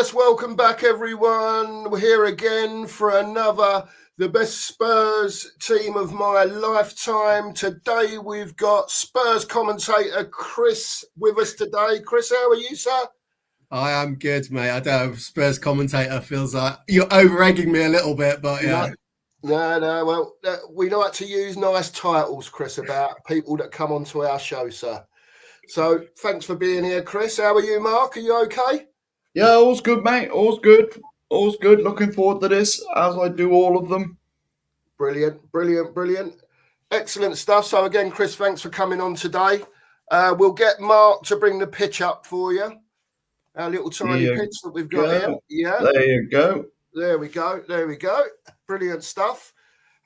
Yes, welcome back, everyone. We're here again for another The Best Spurs Team of My Lifetime. Today we've got Spurs commentator Chris with us today. Chris, how are you, sir? I am good, mate. I don't know, Spurs commentator feels like you're over-egging me a little bit, but yeah. No. Well, we like to use nice titles, Chris, about people that come onto our show, sir. So thanks for being here, Chris. How are you, Mark? Are you okay? Yeah, all's good, mate. All's good. All's good. Looking forward to this, as I do all of them. Brilliant. Excellent stuff. So again, Chris, thanks for coming on today. We'll get Mark to bring the pitch up for you. Our little tiny pitch that we've got here. Yeah. There you go. There we go. Brilliant stuff.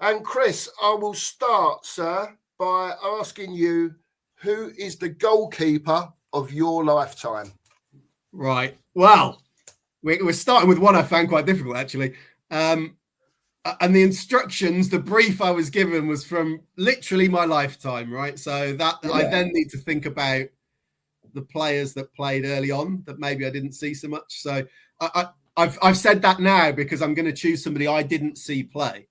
And Chris, I will start, sir, by asking you, who is the goalkeeper of your lifetime? Right. Well, we're starting with one I found quite difficult, actually. And the instructions, the brief I was given was from literally my lifetime, right? So that I then need to think about the players that played early on that maybe I didn't see so much. So I've said that now because I'm going to choose somebody I didn't see play.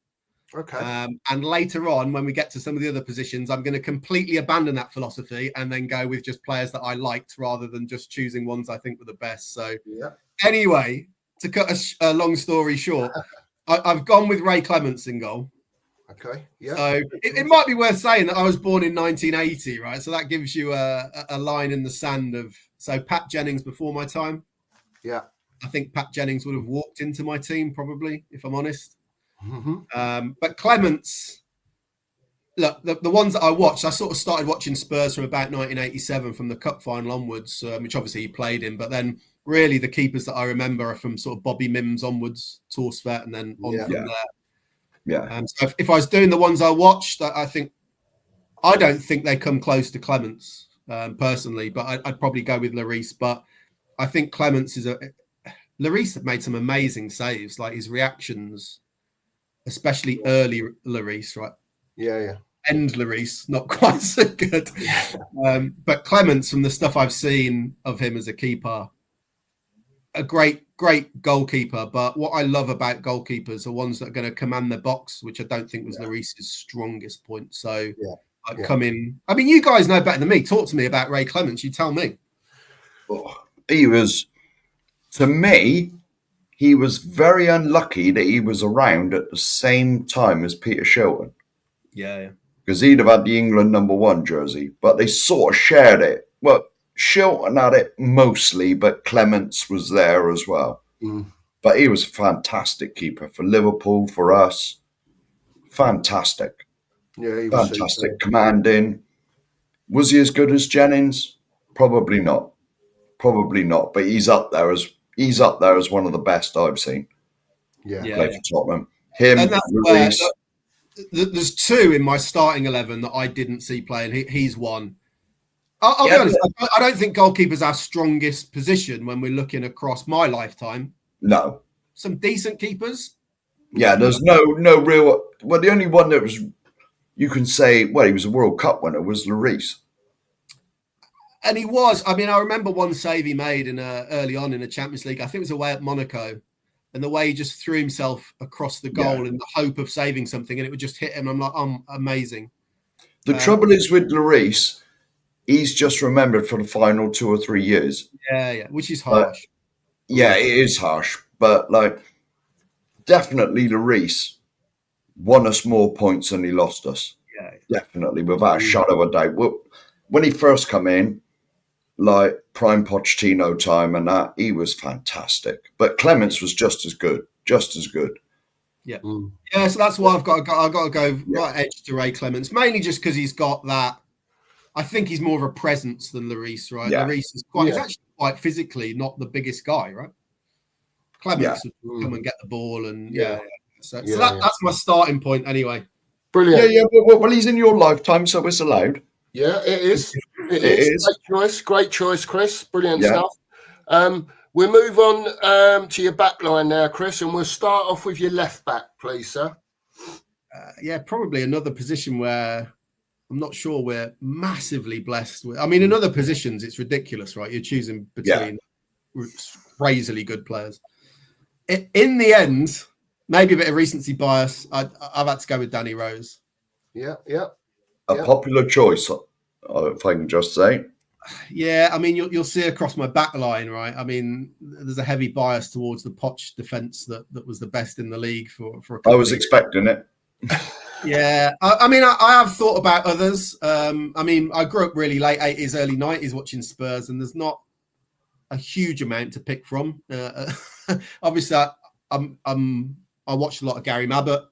Okay. And later on, when we get to some of the other positions, I'm going to completely abandon that philosophy and then go with just players that I liked rather than just choosing ones I think were the best. So anyway, to cut a long story short, I've gone with Ray Clements in goal. Okay. Yeah. So it might be worth saying that I was born in 1980, right? So that gives you a line in the sand of, so Pat Jennings before my time. Yeah. I think Pat Jennings would have walked into my team probably, if I'm honest. Mm-hmm. But Clements, look, the ones that I watched, I sort of started watching Spurs from about 1987 from the cup final onwards, which obviously he played in. But then really the keepers that I remember are from sort of Bobby Mims onwards, Torsvet, and then on from there. Yeah. So if I was doing the ones I watched, I don't think they come close to Clements personally, but I'd probably go with Lloris. But I think Clements Lloris made some amazing saves, like his reactions, especially early Lloris, right? Yeah. End Lloris, not quite so good. But Clements, from the stuff I've seen of him as a keeper, a great goalkeeper. But what I love about goalkeepers are ones that are going to command the box, which I don't think was Lloris's strongest point. So come in. I mean, you guys know better than me. Talk to me about Ray Clements. You tell me. He was, to me, he was very unlucky that he was around at the same time as Peter Shilton. Yeah. Because he'd have had the England #1 jersey, but they sort of shared it. Well, Shilton had it mostly, but Clements was there as well. But he was a fantastic keeper for Liverpool, for us. Fantastic. Yeah, he was fantastic. Super. Commanding. Was he as good as Jennings? Probably not. But he's up there as one of the best I've seen. Play for Tottenham. Him, and that's there's two in my starting 11 that I didn't see play, and he's one. I'll be honest, I don't think goalkeeper's our strongest position when we're looking across my lifetime. No. Some decent keepers. Yeah, there's no real... Well, the only one that was, you can say, well, he was a World Cup winner, was Lloris. And he was. I mean, I remember one save he made early on in the Champions League. I think it was away at Monaco. And the way he just threw himself across the goal in the hope of saving something, and it would just hit him. I'm like, amazing. The trouble is with Lloris, he's just remembered for the final 2 or 3 years. Yeah, which is harsh. It is harsh. But, definitely Lloris won us more points than he lost us. Yeah. Definitely, without a shadow of a doubt. When he first come in, prime Pochettino time and that, he was fantastic. But Clements was just as good. Yeah. Yeah, so that's why I've got to go right edge to Ray Clements, mainly just because he's got that. I think he's more of a presence than Lloris, right? Yeah. Lloris is he's actually quite physically not the biggest guy, right? Clements would come and get the ball and So that's my starting point anyway. Brilliant. Yeah. Well, he's in your lifetime, so it's allowed. Yeah, it is. It is. Great choice, Chris. Brilliant stuff. We'll move on to your back line now, Chris, and we'll start off with your left back, please, sir. Probably another position where I'm not sure we're massively blessed with. I mean, in other positions, it's ridiculous, right? You're choosing between crazily good players. In the end, maybe a bit of recency bias, I've had to go with Danny Rose. Yeah. A popular choice, if I can just say. Yeah, I mean, you'll see across my back line, right? I mean, there's a heavy bias towards the Poch defence that was the best in the league for a couple I was of years. expecting it. Yeah, I mean, I have thought about others. I mean, I grew up really late 80s, early 90s watching Spurs, and there's not a huge amount to pick from. Obviously, I watched a lot of Gary Mabbott,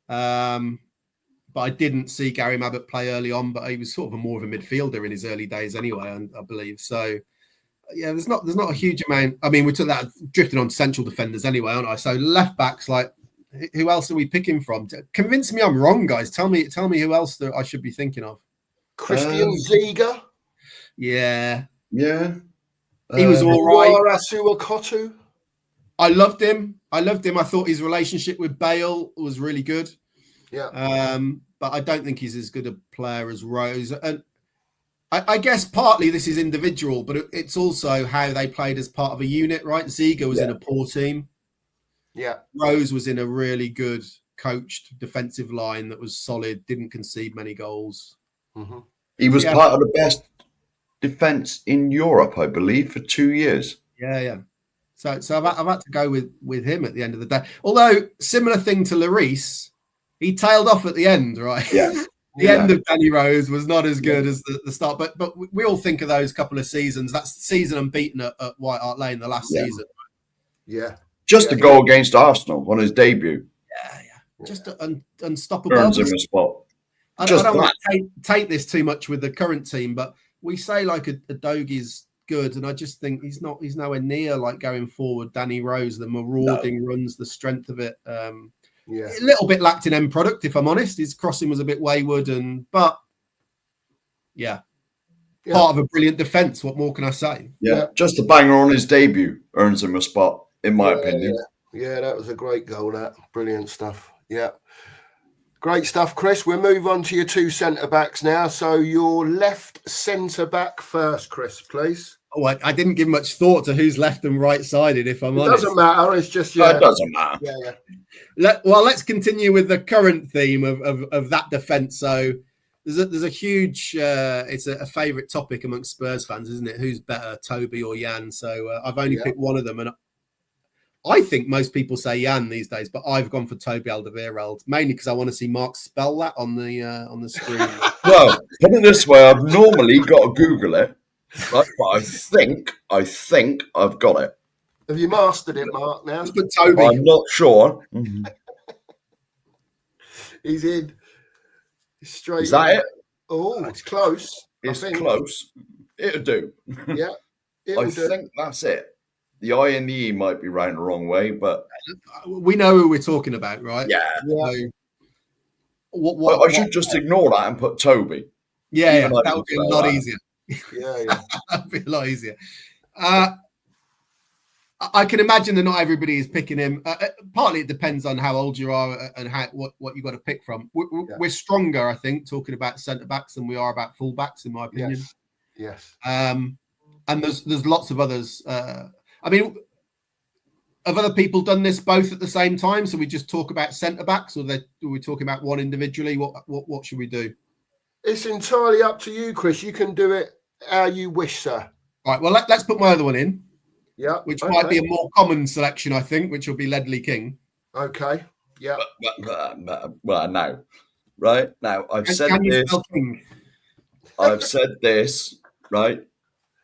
but I didn't see Gary Mabbott play early on. But he was sort of more of a midfielder in his early days, anyway. I believe so. Yeah, there's not a huge amount. I mean, we took that drifting on central defenders anyway, aren't I? So left backs, like, who else are we picking from? Convince me I'm wrong, guys. Tell me who else that I should be thinking of. Christian Ziga. Yeah. Yeah. He was all right. Suakotu. I loved him. I thought his relationship with Bale was really good. Yeah. But I don't think he's as good a player as Rose. And I guess partly this is individual, but it's also how they played as part of a unit, right? Ziga was in a poor team. Yeah. Rose was in a really good coached defensive line that was solid, didn't concede many goals. Mm-hmm. He was part of the best defence in Europe, I believe, for 2 years. Yeah. So I've had to go with him at the end of the day. Although, similar thing to Lloris, he tailed off at the end, right? Yeah. The end of Danny Rose was not as good as the start. But we all think of those couple of seasons. That's season unbeaten at White Hart Lane, the last season. Yeah. Just a goal against Arsenal on his debut. Yeah. Just unstoppable. Earns him a spot. I don't want to take this too much with the current team, but we say like a Dogi's good, and I just think he's nowhere near like going forward. Danny Rose, the marauding runs, the strength of it. A little bit lacked in end product, if I'm honest. His crossing was a bit wayward, but part of a brilliant defence. What more can I say? Yeah, just a banger on his debut earns him a spot, in my opinion. Yeah, that was a great goal. That brilliant stuff. Yeah. Great stuff, Chris. We'll move on to your two centre-backs now. So your left centre-back first, Chris, please. Oh, I didn't give much thought to who's left and right-sided, if I'm honest. It doesn't matter. It's just... It doesn't matter. Yeah. Let's continue with the current theme of that defence. So there's a huge... it's a favourite topic amongst Spurs fans, isn't it? Who's better, Toby or Jan? So I've only picked one of them, and I think most people say Jan these days, but I've gone for Toby Alderweireld, mainly because I want to see Mark spell that on the screen. Well, put it this way, I've normally got to Google it, but I think I've got it. Have you mastered it, Mark, now? But Toby. I'm not sure. He's in. Straight. Is that it? Oh, it's close. It's close. It'll do. Yeah. I think that's it. The I and the E might be round the wrong way, but we know who we're talking about, right? Yeah. So, I should just ignore that and put Toby. Yeah, that would be a lot easier. Yeah. That would be a lot easier. I can imagine that not everybody is picking him. Partly it depends on how old you are and what you've got to pick from. We're stronger, I think, talking about centre-backs than we are about full-backs, in my opinion. Yes. And there's lots of others. I mean, have other people done this both at the same time? So we just talk about centre-backs, or are we talking about one individually? What should we do? It's entirely up to you, Chris. You can do it how you wish, sir. All right, well, let's put my other one in. Yeah. Which might be a more common selection, I think, which will be Ledley King. Okay. Yeah. Well, no. Right? Now, I've said this, right,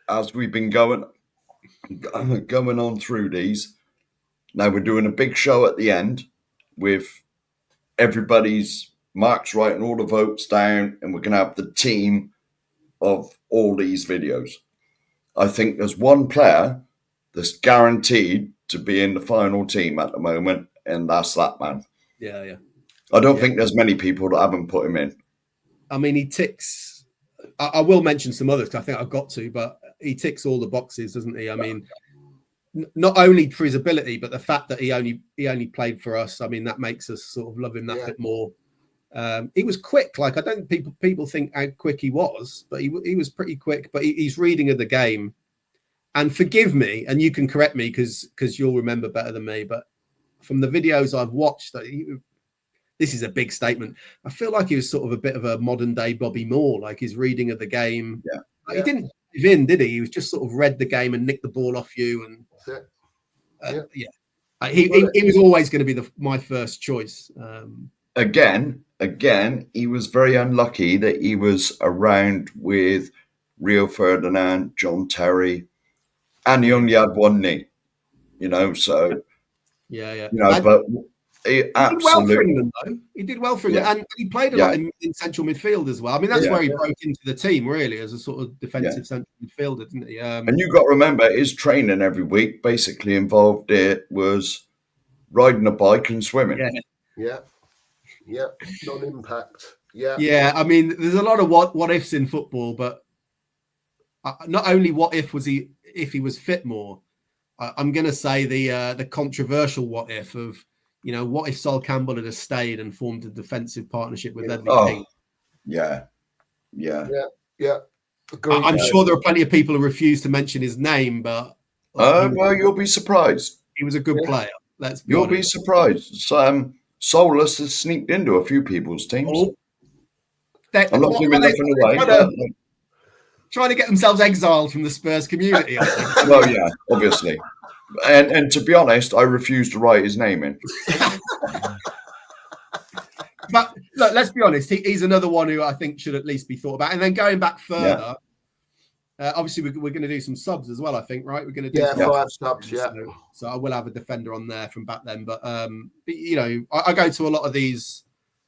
as we've been going on through these. Now we're doing a big show at the end with everybody's marks writing all the votes down, and we're going to have the team of all these videos. I think there's one player that's guaranteed to be in the final team at the moment, and that's that man. Yeah. I don't think there's many people that haven't put him in. I mean, he ticks. I will mention some others, 'cause I think I've got to, but he ticks all the boxes, doesn't he? I mean, not only for his ability, but the fact that he only played for us. I mean, that makes us sort of love him that bit more. He was quick. Like, I don't think people think how quick he was, but he was pretty quick. But he's reading of the game. And forgive me, and you can correct me because you'll remember better than me, but from the videos I've watched, this is a big statement. I feel like he was sort of a bit of a modern day Bobby Moore, like his reading of the game. Yeah. Like, he didn't give in, did he? He was just sort of read the game and nicked the ball off you. And he was always going to be my first choice. Again, he was very unlucky that he was around with Rio Ferdinand, John Terry, and he only had one knee. So but he did well for England, though. He did well for England, and he played a lot in central midfield as well. I mean, that's where he broke into the team, really, as a sort of defensive central midfielder, didn't he? And you got to remember, his training every week basically involved was riding a bike and swimming. Yeah, non-impact. Yeah. I mean, there's a lot of what ifs in football, but not only what if he was fit more. I'm going to say the controversial what if of, what if Sol Campbell had stayed and formed a defensive partnership with Ledley King? Yeah. I'm sure there are plenty of people who refuse to mention his name, but well, you'll be surprised. He was a good player. You'll be surprised. Solus has sneaked into a few people's teams. I'm not giving nothing away. Trying to get themselves exiled from the Spurs community, I think. Well, yeah, obviously. And to be honest, I refuse to write his name in. But look, let's be honest. He's another one who I think should at least be thought about. And then going back further, obviously we're going to do some subs as well. I think, right? We're going to do 5 subs. So I will have a defender on there from back then. But I go to a lot of these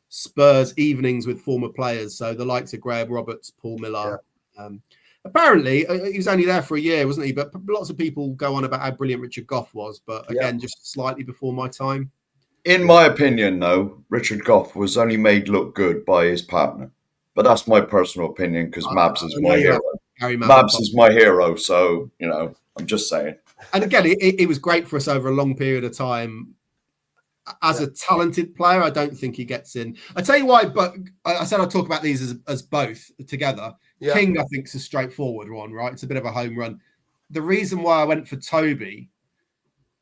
Spurs evenings with former players. So the likes of Graham Roberts, Paul Miller. Apparently, he was only there for a year, wasn't he? But lots of people go on about how brilliant Richard Gough was. But again, just slightly before my time. In my opinion, though, Richard Gough was only made look good by his partner. But that's my personal opinion because Mabs is my hero. Mabs is my hero. So, I'm just saying. And again, it was great for us over a long period of time. As a talented player, I don't think he gets in. I tell you why, but I said I'll talk about these as both together. King, I think, is a straightforward one, right? It's a bit of a home run. The reason why I went for Toby,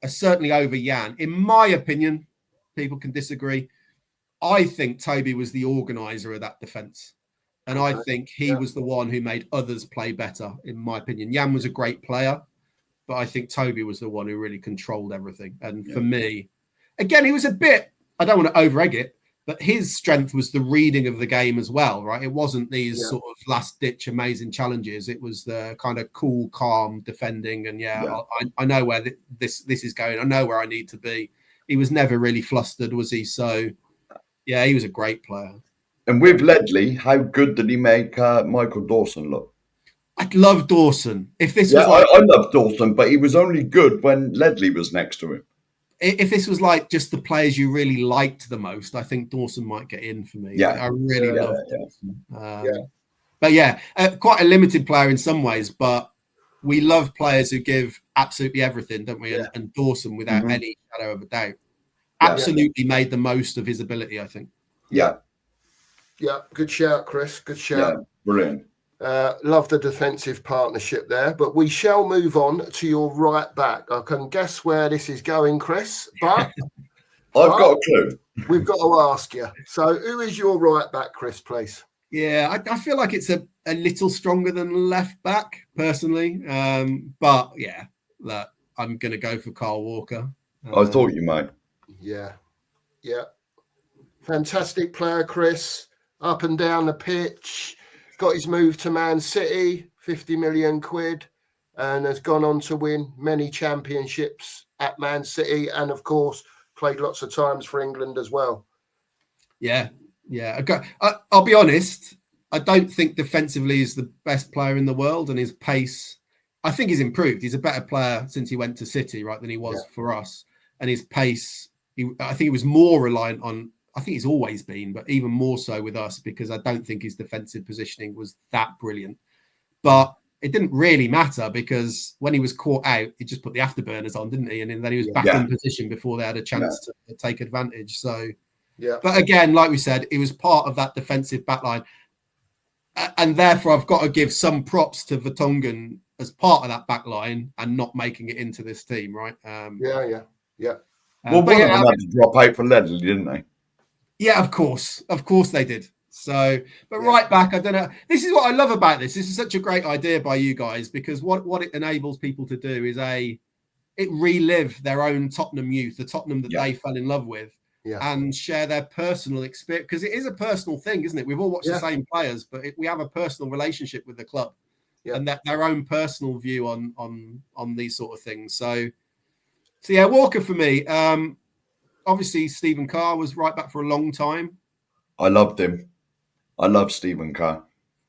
certainly over Jan, in my opinion, people can disagree. I think Toby was the organizer of that defence. And I think he was the one who made others play better, in my opinion. Jan was a great player, but I think Toby was the one who really controlled everything. And for me, again, he was a bit, I don't want to over-egg it, but his strength was the reading of the game as well, right? It wasn't these sort of last-ditch amazing challenges. It was the kind of cool, calm defending. And I know where this is going. I know where I need to be. He was never really flustered, was he? So, yeah, he was a great player. And with Ledley, how good did he make Michael Dawson look? I'd love Dawson. If this was I love Dawson, but he was only good when Ledley was next to him. If this was like just the players you really liked the most, I think Dawson might get in for me. I really love Dawson. But quite a limited player in some ways, but we love players who give absolutely everything, don't we? And Dawson, without any shadow of a doubt, absolutely made the most of his ability, I think. Yeah, good shout, Chris. Good shout. Yeah, brilliant. Love the defensive partnership there, but we shall move on to your right back. I can guess where this is going, Chris, but I've got a clue. We've got to ask you. So who is your right back, Chris, please? Yeah, I feel like it's a little stronger than left back, personally. But yeah, look, I'm going to go for Carl Walker. I thought you might. Yeah. Fantastic player, Chris. Up and down the pitch. Got his move to Man City, 50 million quid, and has gone on to win many championships at Man City, and of course played lots of times for England as well. Yeah. I'll be honest, I don't think defensively he's the best player in the world, and his pace, I think he's improved. He's a better player since he went to City, right, than he was for us. And his pace, I think he was more reliant on, I think he's always been, but even more so with us, because I don't think his defensive positioning was that brilliant. But it didn't really matter, because when he was caught out, he just put the afterburners on, didn't he? And then he was back in position before they had a chance to take advantage. So, but again, like we said, it was part of that defensive backline. And therefore, I've got to give some props to Vertonghen as part of that back line and not making it into this team, right? Yeah. Well, one of them had to drop out for Ledley, didn't they? Yeah, of course they did. So, but right back, I don't know. This is what I love about this. This is such a great idea by you guys, because what it enables people to do is it relive their own Tottenham youth, the Tottenham that they fell in love with, and share their personal experience, because it is a personal thing, isn't it? We've all watched the same players, but we have a personal relationship with the club, and that their own personal view on these sort of things. So yeah, Walker for me. Obviously, Stephen Carr was right back for a long time. I loved him. I love Stephen Carr.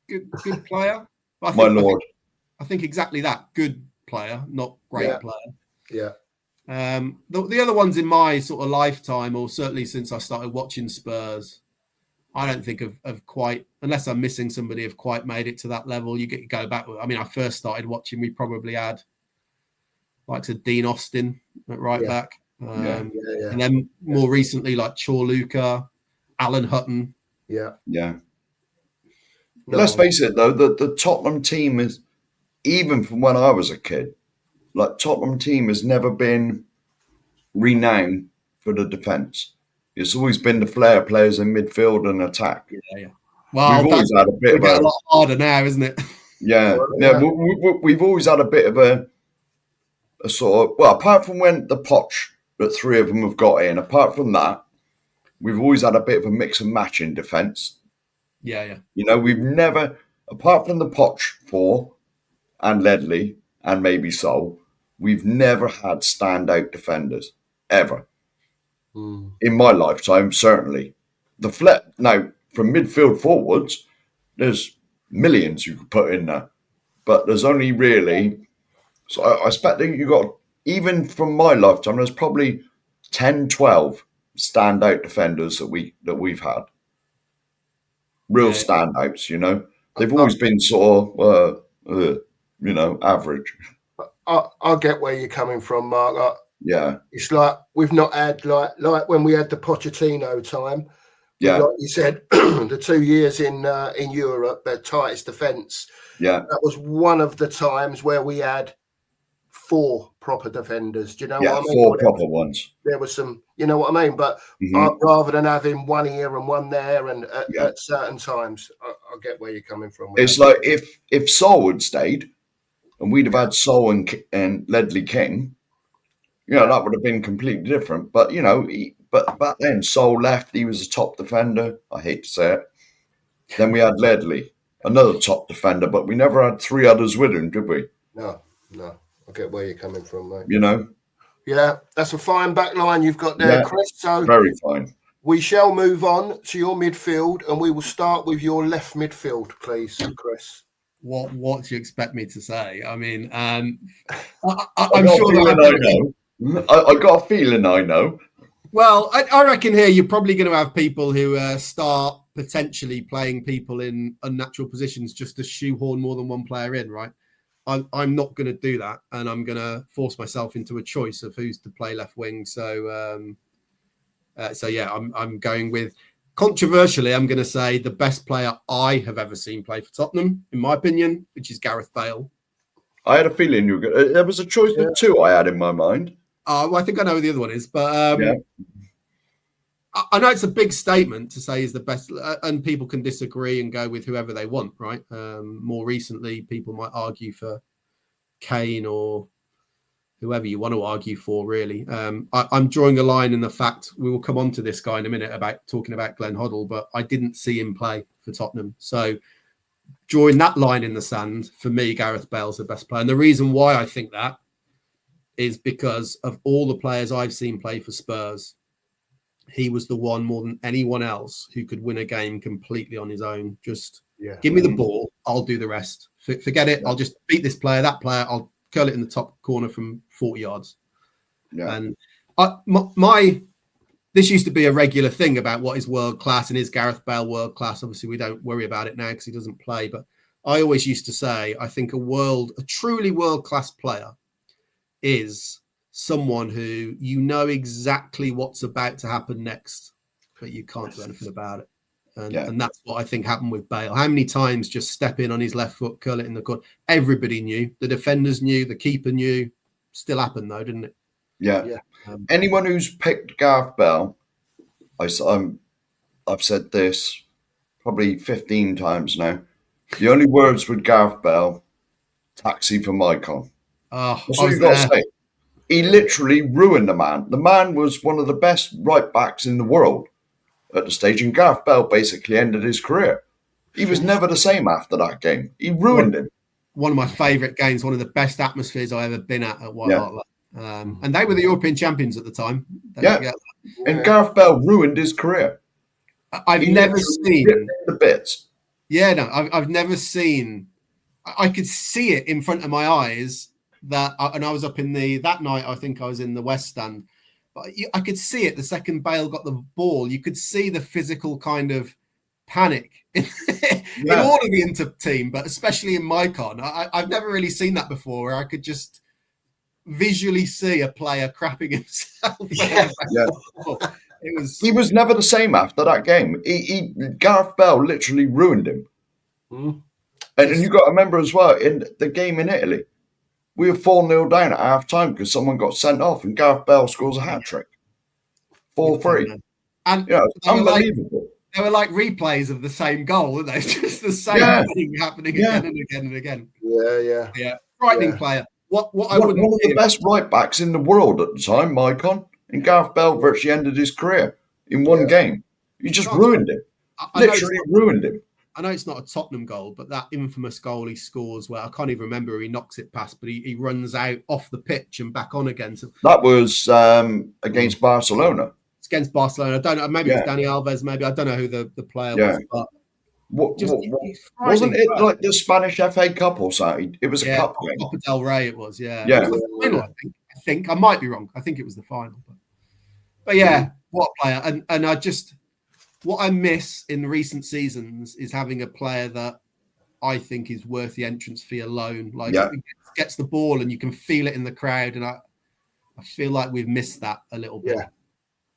Good player. My lord. I think exactly that. Good player, not great player. Yeah. The other ones in my sort of lifetime, or certainly since I started watching Spurs, I don't think of quite, unless I'm missing somebody, have quite made it to that level. You go back. I mean, I first started watching, we probably had like Dean Austin at right back. And then more recently, like Chorluka, Alan Hutton. Yeah. Let's face it, though, the Tottenham team is, even from when I was a kid, like Tottenham team has never been renowned for the defence. It's always been the flair players in midfield and attack. Yeah. Well, we've always had a bit of a lot harder now, isn't it? Yeah. We've always had a bit of a sort of, well, apart from when the Poch, that three of them have got in, apart from that, we've always had a bit of a mix and match in defence. Yeah. You know, we've never, apart from the Poch four and Ledley and maybe Sol, we've never had standout defenders, ever. In my lifetime, certainly. Now, from midfield forwards, there's millions you could put in there. But there's only really, so I expect that you got, even from my lifetime, there's probably 10, 12 standout defenders that we've had. Real standouts, you know. They've always been sort of, average. I get where you're coming from, Mark. Yeah. It's like we've not had, like when we had the Pochettino time. Yeah. Like you said, the 2 years in Europe, their tightest defence. Yeah. That was one of the times where we had 4 proper defenders. Do you know what I mean? 4 proper ones. There was some, you know what I mean? But rather than having one here and one there, and at certain times, I get where you're coming from. It's like if Sol had stayed, and we'd have had Sol and Ledley King, you know, that would have been completely different. But you know, but back then Sol left. He was a top defender. I hate to say it. Then we had Ledley, another top defender, but we never had 3 others with him, did we? No. I get where you're coming from, mate. You know? Yeah, that's a fine back line you've got there, Chris. So very fine. We shall move on to your midfield, and we will start with your left midfield, please, Chris. What do you expect me to say? I mean, I'm sure that I got a feeling I know. Well, I reckon here you're probably going to have people who start potentially playing people in unnatural positions just to shoehorn more than one player in, right? I'm not going to do that, and I'm going to force myself into a choice of who's to play left wing. So yeah, I'm going with, controversially, I'm going to say the best player I have ever seen play for Tottenham, in my opinion, which is Gareth Bale. I had a feeling you were going to, there was a choice of 2 I had in my mind. Well, I think I know who the other one is, but I know it's a big statement to say he's the best, and people can disagree and go with whoever they want, right? More recently, people might argue for Kane or whoever you want to argue for, really. I'm drawing a line in the fact, we will come on to this guy in a minute about talking about Glenn Hoddle, but I didn't see him play for Tottenham. So drawing that line in the sand, for me, Gareth Bale's the best player. And the reason why I think that is because of all the players I've seen play for Spurs, he was the one more than anyone else who could win a game completely on his own. Just give me the ball, I'll do the rest. Forget it. I'll just beat this player, that player. I'll curl it in the top corner from 40 yards. Yeah. And this used to be a regular thing about what is world class and is Gareth Bale world class. Obviously, we don't worry about it now because he doesn't play. But I always used to say, I think a truly world class player is someone who you know exactly what's about to happen next, but you can't do anything about it. And that's what I think happened with Bale. How many times just step in on his left foot, curl it in the corner? Everybody knew. The defenders knew. The keeper knew. Still happened though, didn't it? Yeah. Anyone who's picked Gareth Bale, I've said this probably 15 times now. The only words with Gareth Bale, taxi for Mycon. Oh, that's what you got to say. He literally ruined the man. The man was one of the best right backs in the world at the stage, and Gareth Bale basically ended his career. He was never the same after that game. He ruined him. One of my favourite games, one of the best atmospheres I've ever been at White Hart Lane. And they were the European champions at the time. And Gareth Bale ruined his career. I've never seen the bits. Yeah, no, I've never seen. I could see it in front of my eyes and I was up in that night. I think I was in the West Stand, but I could see it. The second Bale got the ball, you could see the physical kind of panic in all of the Inter team, but especially in Mycon. I've never really seen that before, where I could just visually see a player crapping himself. He was never the same after that game. Gareth Bale literally ruined him. And you got to remember as well, in the game in Italy, we were 4-0 down at half time because someone got sent off, and Gareth Bale scores a hat trick. 4-3. And unbelievable. They were like replays of the same goal, weren't they? Just the same thing happening again and again and again. Yeah. Frightening player. One of the best right backs in the world at the time, Mycon, and Gareth Bale virtually ended his career in one game. You just ruined him. Literally ruined him. I know it's not a Tottenham goal, but that infamous goal he scores where I can't even remember who he knocks it past, but he runs out off the pitch and back on again. So that was against Barcelona. It's against Barcelona. I don't know. Maybe it's Dani Alves. Maybe I don't know who the player was. But wasn't it like the Spanish FA Cup or something? It was a cup game. Copa del Rey. It was. Yeah. Yeah. It was the final, I think I might be wrong. I think it was the final. But what a player! And I just. What I miss in recent seasons is having a player that I think is worth the entrance fee alone. Like gets the ball and you can feel it in the crowd. And I feel like we've missed that a little bit. Yeah.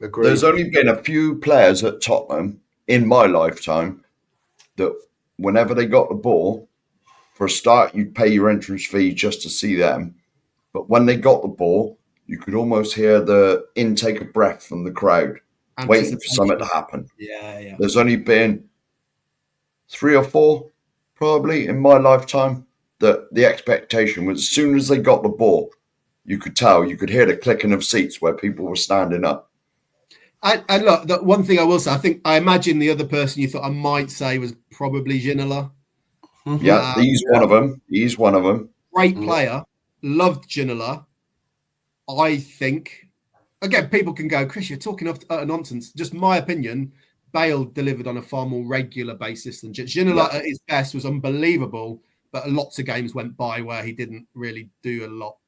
Agreed. There's only been a few players at Tottenham in my lifetime that whenever they got the ball, for a start, you'd pay your entrance fee just to see them. But when they got the ball, you could almost hear the intake of breath from the crowd. Waiting for something to happen. Yeah. There's only been 3 or 4, probably, in my lifetime, that the expectation was as soon as they got the ball, you could tell, you could hear the clicking of seats where people were standing up. And look, the one thing I will say, I imagine the other person you thought I might say was probably Ginola. Yeah, he's one of them. He's one of them. Great player. Loved Ginola. I think... Again, people can go, Chris, you're talking nonsense. Just my opinion, Bale delivered on a far more regular basis than Ginola at his best was unbelievable, but lots of games went by where he didn't really do a lot.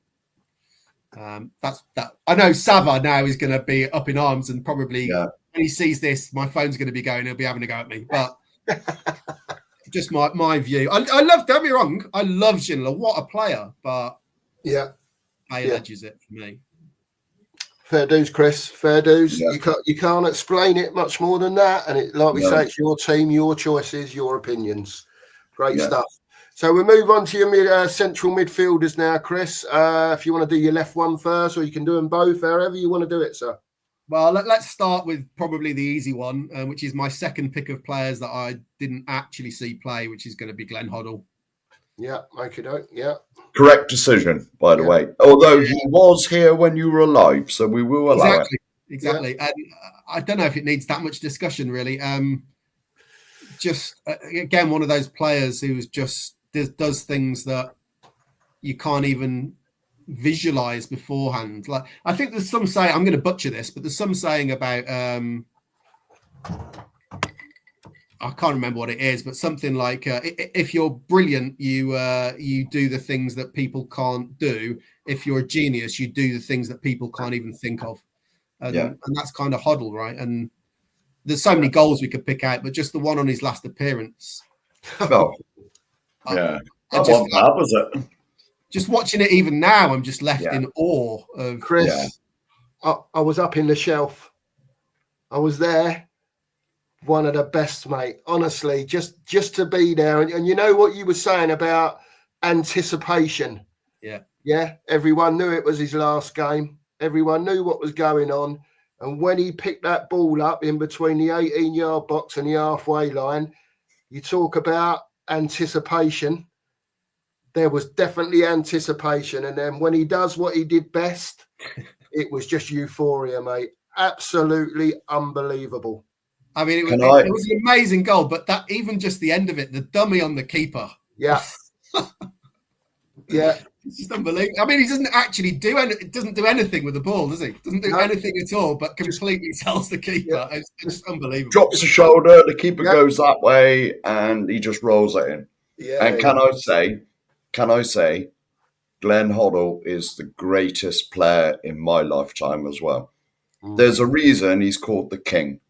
That's that. I know Sava now is going to be up in arms and probably when he sees this, my phone's going to be going, he'll be having a go at me. But just my view. I love, don't be wrong, I love Ginola. What a player. But Bale edges it for me. Fair dues, Chris. Fair dues. You can't explain it much more than that. And like we say, it's your team, your choices, your opinions. Great stuff. So we move on to your central midfielders now, Chris. If you want to do your left one first, or you can do them both, however you want to do it, sir. Well, let's start with probably the easy one, which is my second pick of players that I didn't actually see play, which is going to be Glenn Hoddle. Yeah, okey-doke, yeah. Correct decision, by the way. Although he was here when you were alive, so we will allow it. Exactly. And I don't know if it needs that much discussion, really. Again, one of those players who just does things that you can't even visualize beforehand. Like, I think there's some saying, I'm going to butcher this, but there's some saying about I can't remember what it is, but something like if you're brilliant, you do the things that people can't do. If you're a genius, you do the things that people can't even think of. And that's kind of Hoddle, right? And there's so many goals we could pick out, but just the one on his last appearance. That was it. Just watching it even now, I'm just left in awe of Chris. I was up in the shelf. I was there. one of the best, mate. Honestly, just to be there, and you know what you were saying about anticipation. Yeah. Everyone knew it was his last game. Everyone knew what was going on, and when he picked that ball up in between the 18-yard box and the halfway line, you talk about anticipation. There was definitely anticipation, and then when he does what he did best, it was just euphoria, mate. Absolutely unbelievable. I mean, it was an amazing goal, but that even just the end of it, the dummy on the keeper. Yeah. Yeah. It's just unbelievable. I mean, he doesn't actually do anything with the ball, does he? Doesn't do anything at all, but completely tells the keeper. Yeah. It's just unbelievable. Drops the shoulder, the keeper goes that way, and he just rolls it in. Yeah. And can I say, Glenn Hoddle is the greatest player in my lifetime as well. There's a reason he's called the King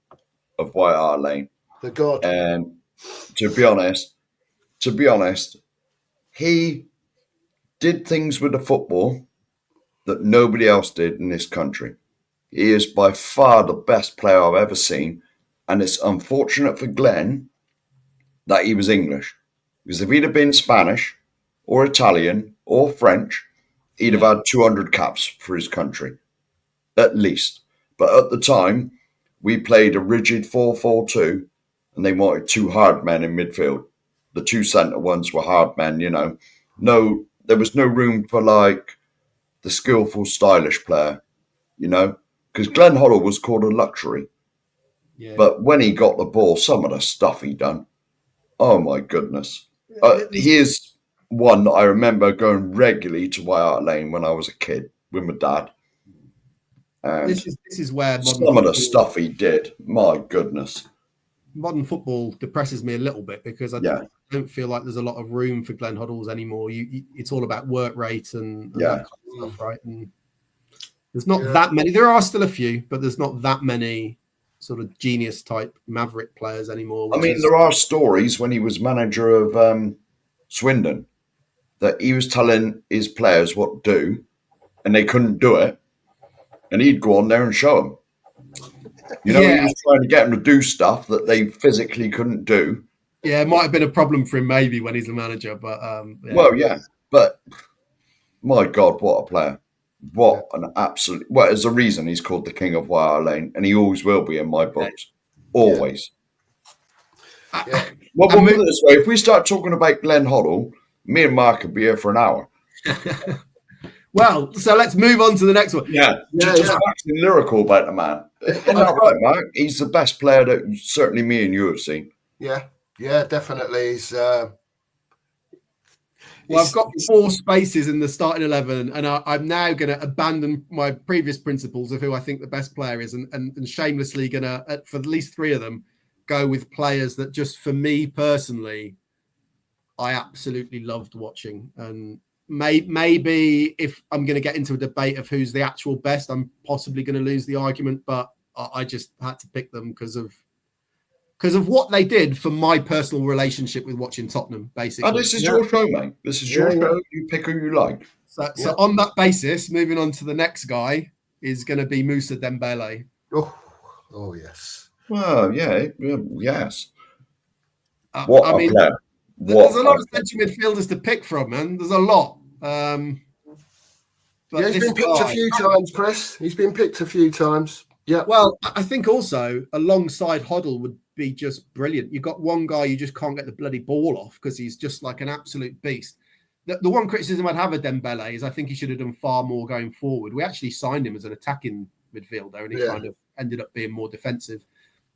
of White Hart Lane. The God. And to be honest, he did things with the football that nobody else did in this country. He is by far the best player I've ever seen. And it's unfortunate for Glenn that he was English. Because if he'd have been Spanish or Italian or French, he'd have had 200 caps for his country, at least. But at the time, we played a rigid 4-4-2, and they wanted two hard men in midfield. The two centre ones were hard men, you know. No, there was no room for, like, the skillful, stylish player, you know. Because Glenn Hoddle was called a luxury. Yeah. But when he got the ball, some of the stuff he done, oh, my goodness. He is one that I remember going regularly to White Hart Lane when I was a kid with my dad. And this is where some of the stuff he did, my goodness. Modern football depresses me a little bit because I don't feel like there's a lot of room for Glenn Hoddles anymore. It's all about work rate and that kind of stuff, right? And there's not that many. There are still a few, but there's not that many sort of genius type maverick players anymore. I mean, there are stories when he was manager of Swindon that he was telling his players what to do, and they couldn't do it, and he'd go on there and show them. You know, he was trying to get them to do stuff that they physically couldn't do. Yeah, it might have been a problem for him maybe when he's a manager, but but my God, what a player! What an absolute! Well, there's a reason he's called the King of White Hart Lane, and he always will be in my books. Always. Well, put it this way: if we start talking about Glenn Hoddle, me and Mark could be here for an hour. Well, so let's move on to the next one. Just waxing lyrical about the man. Isn't that right, Mark? He's the best player that certainly me and you have seen. Yeah, definitely. He's. Well, I've got 4 spaces in the starting 11, and I'm now going to abandon my previous principles of who I think the best player is, and shamelessly going to, for at least 3 of them, go with players that just for me personally, I absolutely loved watching. And maybe if I'm going to get into a debate of who's the actual best, I'm possibly going to lose the argument, but I just had to pick them because of what they did for my personal relationship with watching Tottenham, basically. Oh, this is your show, mate. This is your show. You pick who you like. So on that basis, moving on to the next guy is going to be Moussa Dembele. Oh yes. Well, yes. What a player. There's a lot of central midfielders to pick from, man. There's a lot. He's been picked a few times, Chris. He's been picked a few times. Yeah. Well, I think also alongside Hoddle would be just brilliant. You've got one guy you just can't get the bloody ball off because he's just like an absolute beast. The one criticism I'd have of Dembele is I think he should have done far more going forward. We actually signed him as an attacking midfielder, and he kind of ended up being more defensive.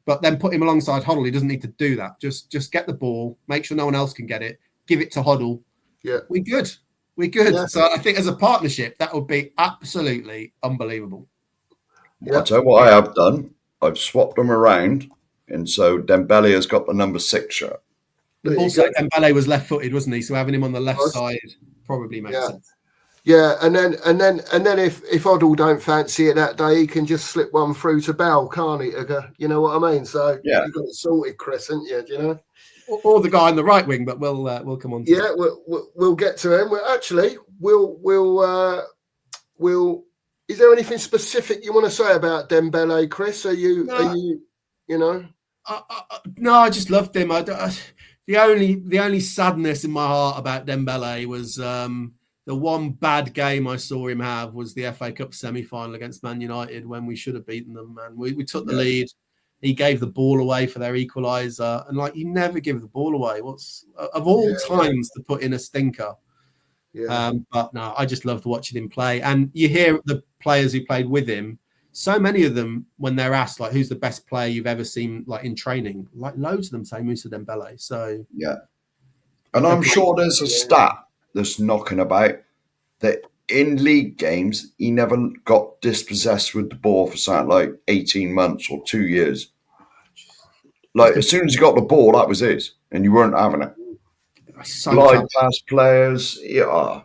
But then put him alongside Hoddle. He doesn't need to do that. Just get the ball, make sure no one else can get it, give it to Hoddle. Yeah, we're good. Yeah. So I think as a partnership, that would be absolutely unbelievable. Yeah. I'll tell you what I have done. I've swapped them around, and so Dembele has got the number 6 shirt. Also, Dembele was left-footed, wasn't he? So having him on the left side probably makes sense. Yeah, and then if Hoddle don't fancy it that day, he can just slip one through to Bell, can't he? You know what I mean? So you've got it sorted, Chris, haven't you? Do you know? Or the guy on the right wing, but we'll come on to that. We'll get to him. We'll is there anything specific you want to say about Dembele, Chris? Are you you know? No, I just loved him. The only sadness in my heart about Dembele was the one bad game I saw him have was the FA Cup semi-final against Man United when we should have beaten them. And we took the lead. He gave the ball away for their equaliser, and like you never give the ball away. What's of all times to put in a stinker? Yeah. But no, I just loved watching him play. And you hear the players who played with him. So many of them, when they're asked, like, who's the best player you've ever seen, like in training, like loads of them say Moussa Dembele. So yeah, and I'm sure there's a stat that's knocking about that in league games he never got dispossessed with the ball for something like 18 months or 2 years. Like as soon as he got the ball, that was his, and you weren't having it. So Glide past players, yeah,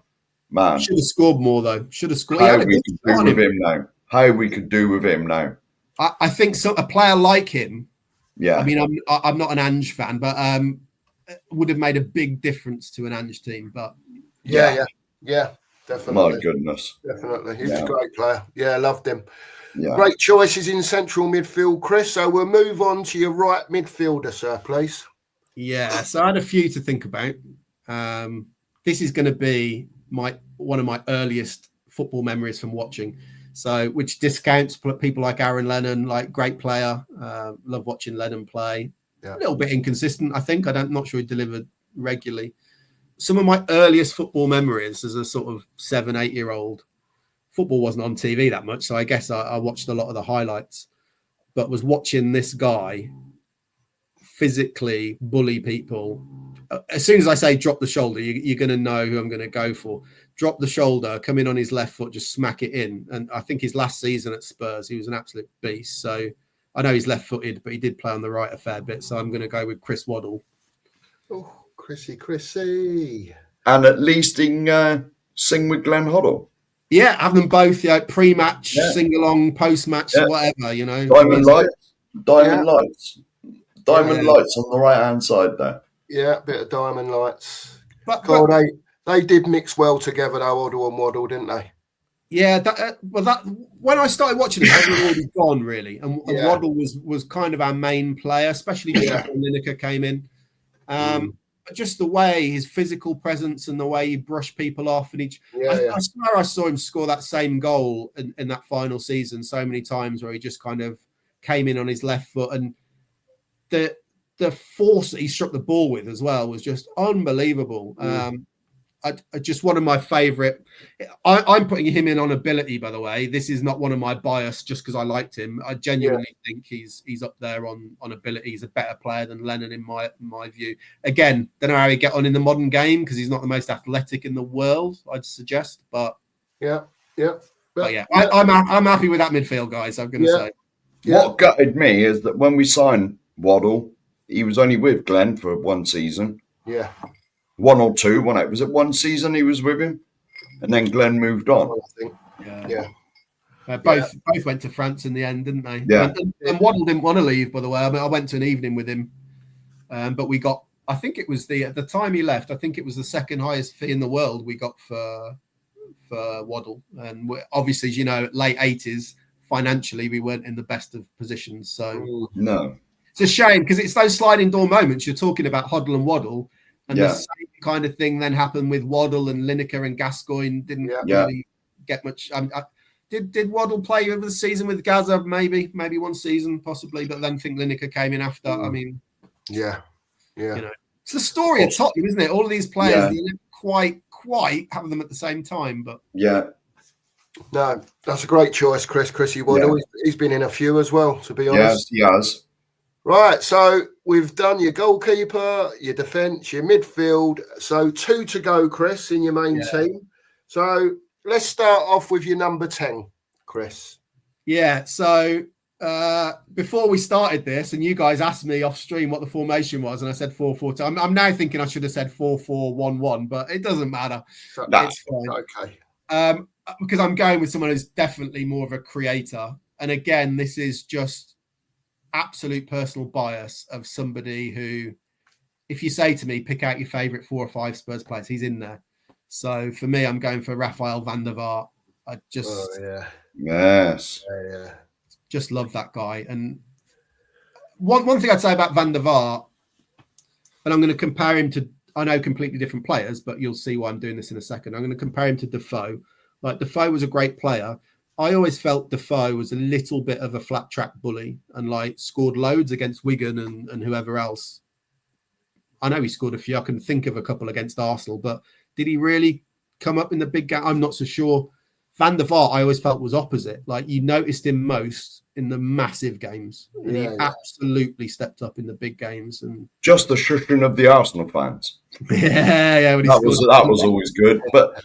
man. Should have scored more though. Should have scored. How we could do with him now? How we could do with him now? I think so. A player like him. Yeah. I mean, I'm not an Ange fan, but would have made a big difference to an Ange team. But yeah, definitely. My goodness, definitely. He's a great player. Yeah, I loved him. Yeah. Great choices in central midfield, Chris. So we'll move on to your right midfielder, sir, please. Yeah, so I had a few to think about. This is going to be one of my earliest football memories from watching. So, which discounts people like Aaron Lennon, like great player. Love watching Lennon play. Yeah. A little bit inconsistent, I think. I'm not sure he delivered regularly. Some of my earliest football memories as a sort of 7, 8-year-old. Football wasn't on TV that much, so I guess I watched a lot of the highlights. But was watching this guy physically bully people. As soon as I say drop the shoulder, you're going to know who I'm going to go for. Drop the shoulder, come in on his left foot, just smack it in. And I think his last season at Spurs, he was an absolute beast. So I know he's left-footed, but he did play on the right a fair bit. So I'm going to go with Chris Waddle. Oh, Chrissy. And at least he can sing with Glenn Hoddle. Yeah, have them both, pre-match, sing-along, post-match, whatever, Diamond lights. Diamond lights on the right-hand side there. Yeah, a bit of diamond lights. But they did mix well together, though, Hoddle and Waddle, didn't they? Yeah, when I started watching it, Hoddle had already gone, really. And Waddle was kind of our main player, especially before Lineker came in. But just the way, his physical presence and the way he brushed people off. And I swear I saw him score that same goal in that final season so many times where he just kind of came in on his left foot. And the force that he struck the ball with as well was just unbelievable. Just one of my favourite. I'm putting him in on ability, by the way. This is not one of my bias just because I liked him. I genuinely think he's up there on ability. He's a better player than Lennon in my view. Again, don't know how he get on in the modern game because he's not the most athletic in the world, I'd suggest. But I'm happy with that midfield, guys. I'm going to say. What gutted me is that when we signed Waddle, he was only with Glenn for one season. Yeah. 1 or 2, was it one season he was with him? And then Glenn moved on. I think. Both went to France in the end, didn't they? Yeah. And Waddle didn't want to leave, by the way. I mean, I went to an evening with him. But we got, I think it was at the time he left, I think it was the second highest fee in the world we got for Waddle. And obviously, late 80s, financially, we weren't in the best of positions. So no. It's a shame because it's those sliding door moments. You're talking about Hoddle and Waddle. And the same kind of thing then happened with Waddle and Lineker and Gascoigne. Didn't really get much. Did Waddle play over the season with Gaza? Maybe one season, possibly. But then I think Lineker came in after. I mean, it's the story of Tottenham, isn't it? All of these players, they never quite have them at the same time. But no, that's a great choice, Chrissy Waddle. He's been in a few as well, to be honest. Yes, he has. Right, so we've done your goalkeeper, your defence, your midfield. So 2 to go, Chris, in your main team. So let's start off with your number 10, Chris. Yeah, so before we started this, and you guys asked me off stream what the formation was, and I said 4-4-2. I'm now thinking I should have said 4-4-1-1, but it doesn't matter. It's fine. Okay. Because I'm going with someone who's definitely more of a creator. And again, this is just absolute personal bias of somebody who, if you say to me, pick out your favourite 4 or 5 Spurs players, he's in there. So for me, I'm going for Rafael van der Vaart. I just, yes, just love that guy. And one thing I'd say about Van der Vaart, and I'm going to compare him to, I know completely different players, but you'll see why I'm doing this in a second. I'm going to compare him to Defoe. Like, Defoe was a great player. I always felt Defoe was a little bit of a flat track bully and like scored loads against Wigan and whoever else. I know he scored a few. I can think of a couple against Arsenal, but did he really come up in the big game? I'm not so sure. Van der Vaart, I always felt was opposite. Like, you noticed him most in the massive games, and he absolutely stepped up in the big games. And just the shushing of the Arsenal fans. yeah, that was always good. But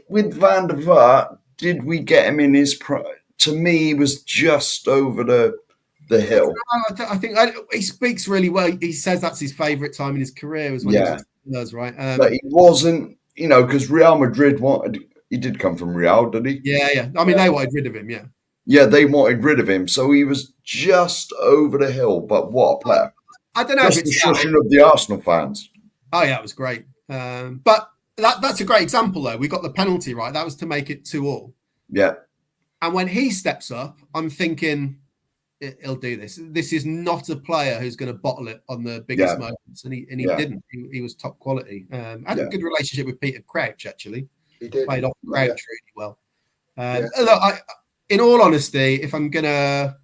with Van der Vaart, did we get him in his prime? To me, he was just over the hill. I think he speaks really well. He says that's his favourite time in his career as well. Yeah, does right. But he wasn't, because Real Madrid wanted. He did come from Real, did he? Yeah. I mean, they wanted rid of him. Yeah. Yeah, they wanted rid of him, so he was just over the hill. But what a player! I don't know just if it's the shushing of the Arsenal fans. Oh yeah, it was great. But that's a great example, though. We got the penalty right. That was to make it 2-2. Yeah. And when he steps up, I'm thinking he'll do this. This is not a player who's going to bottle it on the biggest moments, and he didn't. He was top quality. I had a good relationship with Peter Crouch, actually. He did. Played off Crouch really well. Look, in all honesty, if I'm going to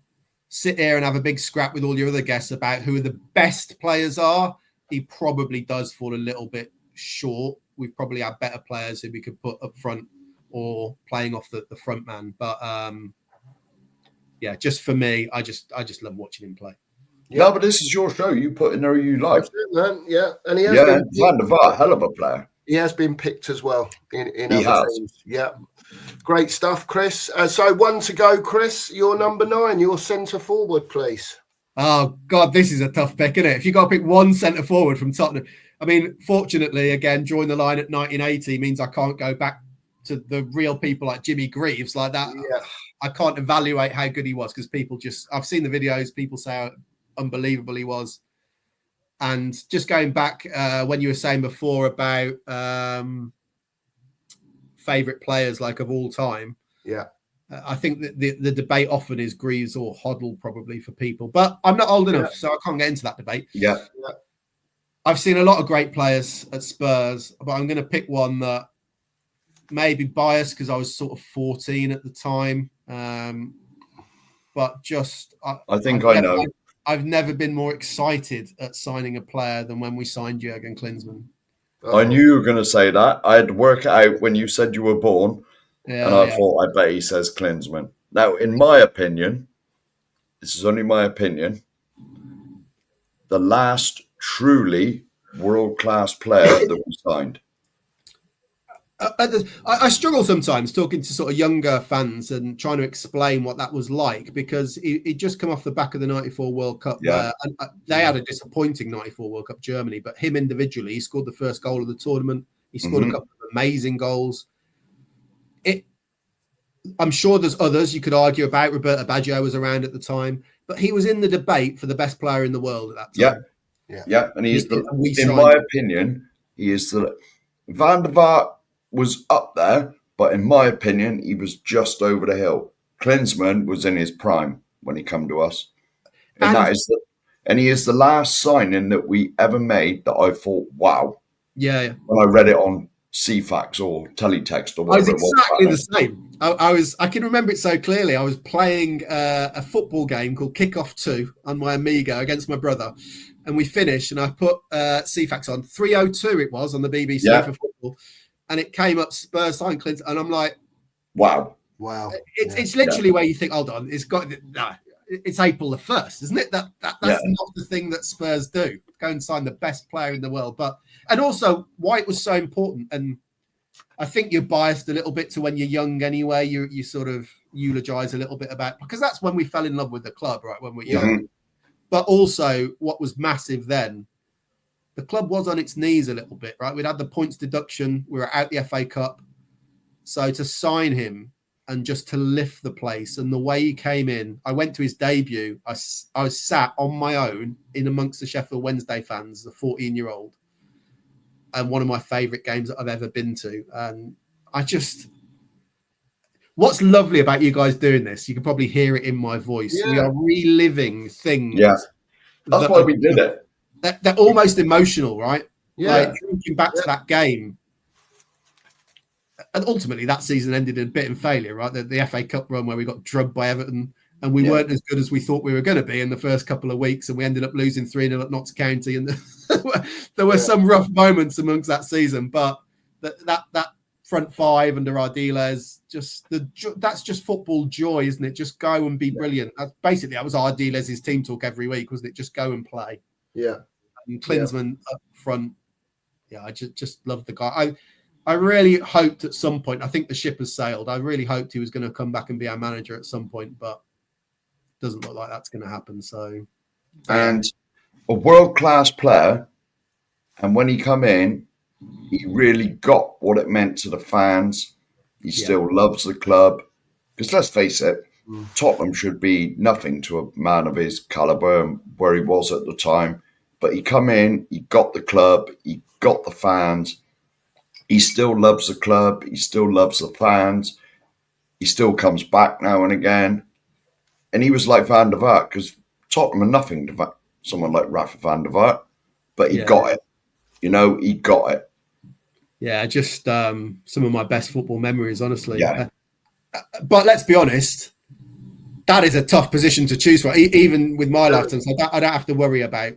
sit here and have a big scrap with all your other guests about who the best players are, he probably does fall a little bit short. We've probably had better players who we could put up front or playing off the front man. But just for me, I just love watching him play. Yeah, but this is your show. You put in there who you like. Yeah, and he has Van der Vaart, hell of a player. He has been picked as well in other teams. Yeah. Great stuff, Chris. So 1 to go, Chris. You're number 9. Your centre forward, please. Oh, God, this is a tough pick, isn't it? If you've got to pick one centre forward from Tottenham. I mean, fortunately, again, drawing the line at 1980 means I can't go back to the real people like Jimmy Greaves like that. Yeah. I can't evaluate how good he was because people I've seen the videos, people say how unbelievable he was. And just going back when you were saying before about favourite players like of all time. Yeah. I think that the debate often is Greaves or Hoddle probably for people. But I'm not old enough, so I can't get into that debate. Yeah. I've seen a lot of great players at Spurs, but I'm going to pick one that may be biased because I was sort of 14 at the time. But just... I think I know. I've never been more excited at signing a player than when we signed Jurgen Klinsmann. I knew you were going to say that. I had to work it out when you said you were born. And I thought, I bet he says Klinsmann. Now, in my opinion, this is only my opinion, the last truly world-class player that we signed. I struggle sometimes talking to sort of younger fans and trying to explain what that was like because it just come off the back of the 94 World Cup. Yeah. And they had a disappointing 94 World Cup, Germany, but him individually, he scored the first goal of the tournament. He scored a couple of amazing goals. I'm sure there's others you could argue about. Roberto Baggio was around at the time, but he was in the debate for the best player in the world at that time. Yeah. And he's in my opinion, he is the Van der Vaart was up there, but in my opinion, he was just over the hill. Klinsmann was in his prime when he come to us, and he is the last signing that we ever made that I thought, wow. Yeah. When I read it on CFAX or teletext or whatever, I was exactly the same. I can remember it so clearly. I was playing a football game called Kickoff 2 on my Amiga against my brother, and we finished, and I put CFAX on 3:02. It was on the BBC for football. And it came up Spurs signed Klinsmann, and I'm like, wow. It's literally where you think, hold on, it's April the 1st, isn't it? That's not the thing that Spurs do. Go and sign the best player in the world. And also why it was so important. And I think you're biased a little bit to when you're young anyway. You sort of eulogize a little bit about, because that's when we fell in love with the club, right? When we're young. But also what was massive then, the club was on its knees a little bit, right? We'd had the points deduction. We were out the FA Cup. So to sign him and just to lift the place and the way he came in, I went to his debut. I was sat on my own in amongst the Sheffield Wednesday fans, the 14-year-old, and one of my favourite games that I've ever been to. And what's lovely about you guys doing this, you can probably hear it in my voice. We are reliving things That's why we did it. They're almost emotional, right? Yeah. Like thinking back to that game. And ultimately, that season ended a bit in failure, right? The FA Cup run where we got drubbed by Everton and we weren't as good as we thought we were going to be in the first couple of weeks, and we ended up losing 3-0 at Notts County. And there were some rough moments amongst that season, but that front five under Ardiles, that's just football joy, isn't it? Just go and be brilliant. Basically, that was Ardiles' team talk every week, wasn't it? Just go and play. Yeah. And Klinsmann up front. Yeah, I just love the guy. I really hoped at some point, I think the ship has sailed. I really hoped he was going to come back and be our manager at some point, but doesn't look like that's going to happen. So, and a world-class player, and when he come in, he really got what it meant to the fans. He still loves the club. Because let's face it, Tottenham should be nothing to a man of his caliber and where he was at the time. But he come in, he got the club, he got the fans. He still loves the club. He still loves the fans. He still comes back now and again. And he was like Van der Vaart, because Tottenham are nothing to someone like Rafa Van der Vaart. But he got it. You know, he got it. Yeah, just some of my best football memories, honestly. Yeah. But let's be honest, that is a tough position to choose for, even with my lifetime. So I don't have to worry about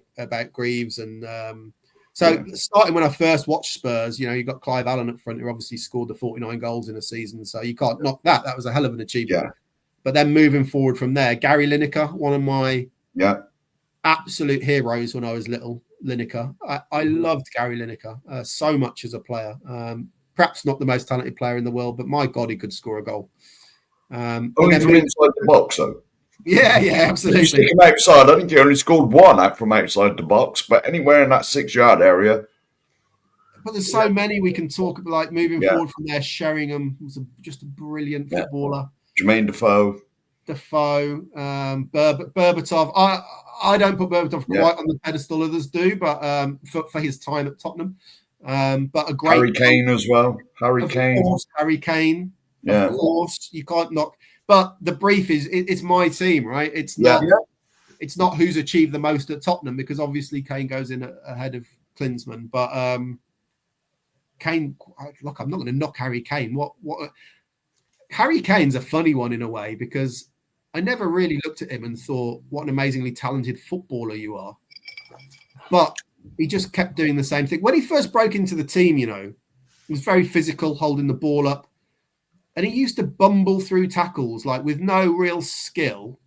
Greaves and... So starting when I first watched Spurs, you got Clive Allen up front, who obviously scored the 49 goals in a season. So you can't knock that. That was a hell of an achievement. Yeah. But then moving forward from there, Gary Lineker, one of my absolute heroes when I was little. Lineker, I loved Gary Lineker so much as a player. Perhaps not the most talented player in the world, but my God, he could score a goal. Only from inside the box, though. Yeah, absolutely. You stick him outside. I think he only scored one out from outside the box, but anywhere in that 6-yard area. But there's so many we can talk about, like moving forward from there. Sheringham was just a brilliant footballer. Jermaine Defoe, Berbatov. I don't put Berbatov quite on the pedestal others do, but for his time at Tottenham. But a great Harry Kane as well. Harry Kane. Yeah. Of course, you can't knock. But the brief is it's my team, right? It's not it's not who's achieved the most at Tottenham, because obviously Kane goes in ahead of Klinsmann. But Kane, look, I'm not going to knock Harry Kane. What Harry Kane's a funny one in a way, because I never really looked at him and thought, what an amazingly talented footballer you are. But he just kept doing the same thing. When he first broke into the team, he was very physical, holding the ball up. And he used to bumble through tackles, like with no real skill,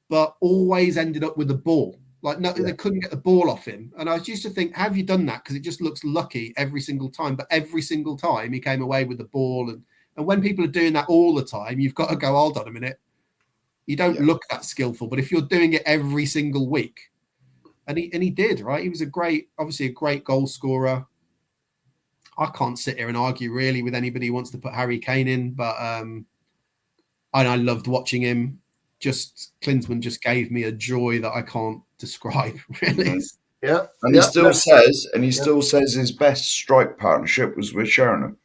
but always ended up with the ball. They couldn't get the ball off him. And I used to think, have you done that? Because it just looks lucky every single time. But every single time he came away with the ball. And when people are doing that all the time, you've got to go, hold on a minute. You don't look that skillful. But if you're doing it every single week, and he did, right? He was obviously a great goal scorer. I can't sit here and argue really with anybody who wants to put Harry Kane in, but and I loved watching him. Klinsmann just gave me a joy that I can't describe, really. Yeah, and he still says his best strike partnership was with Sheringham.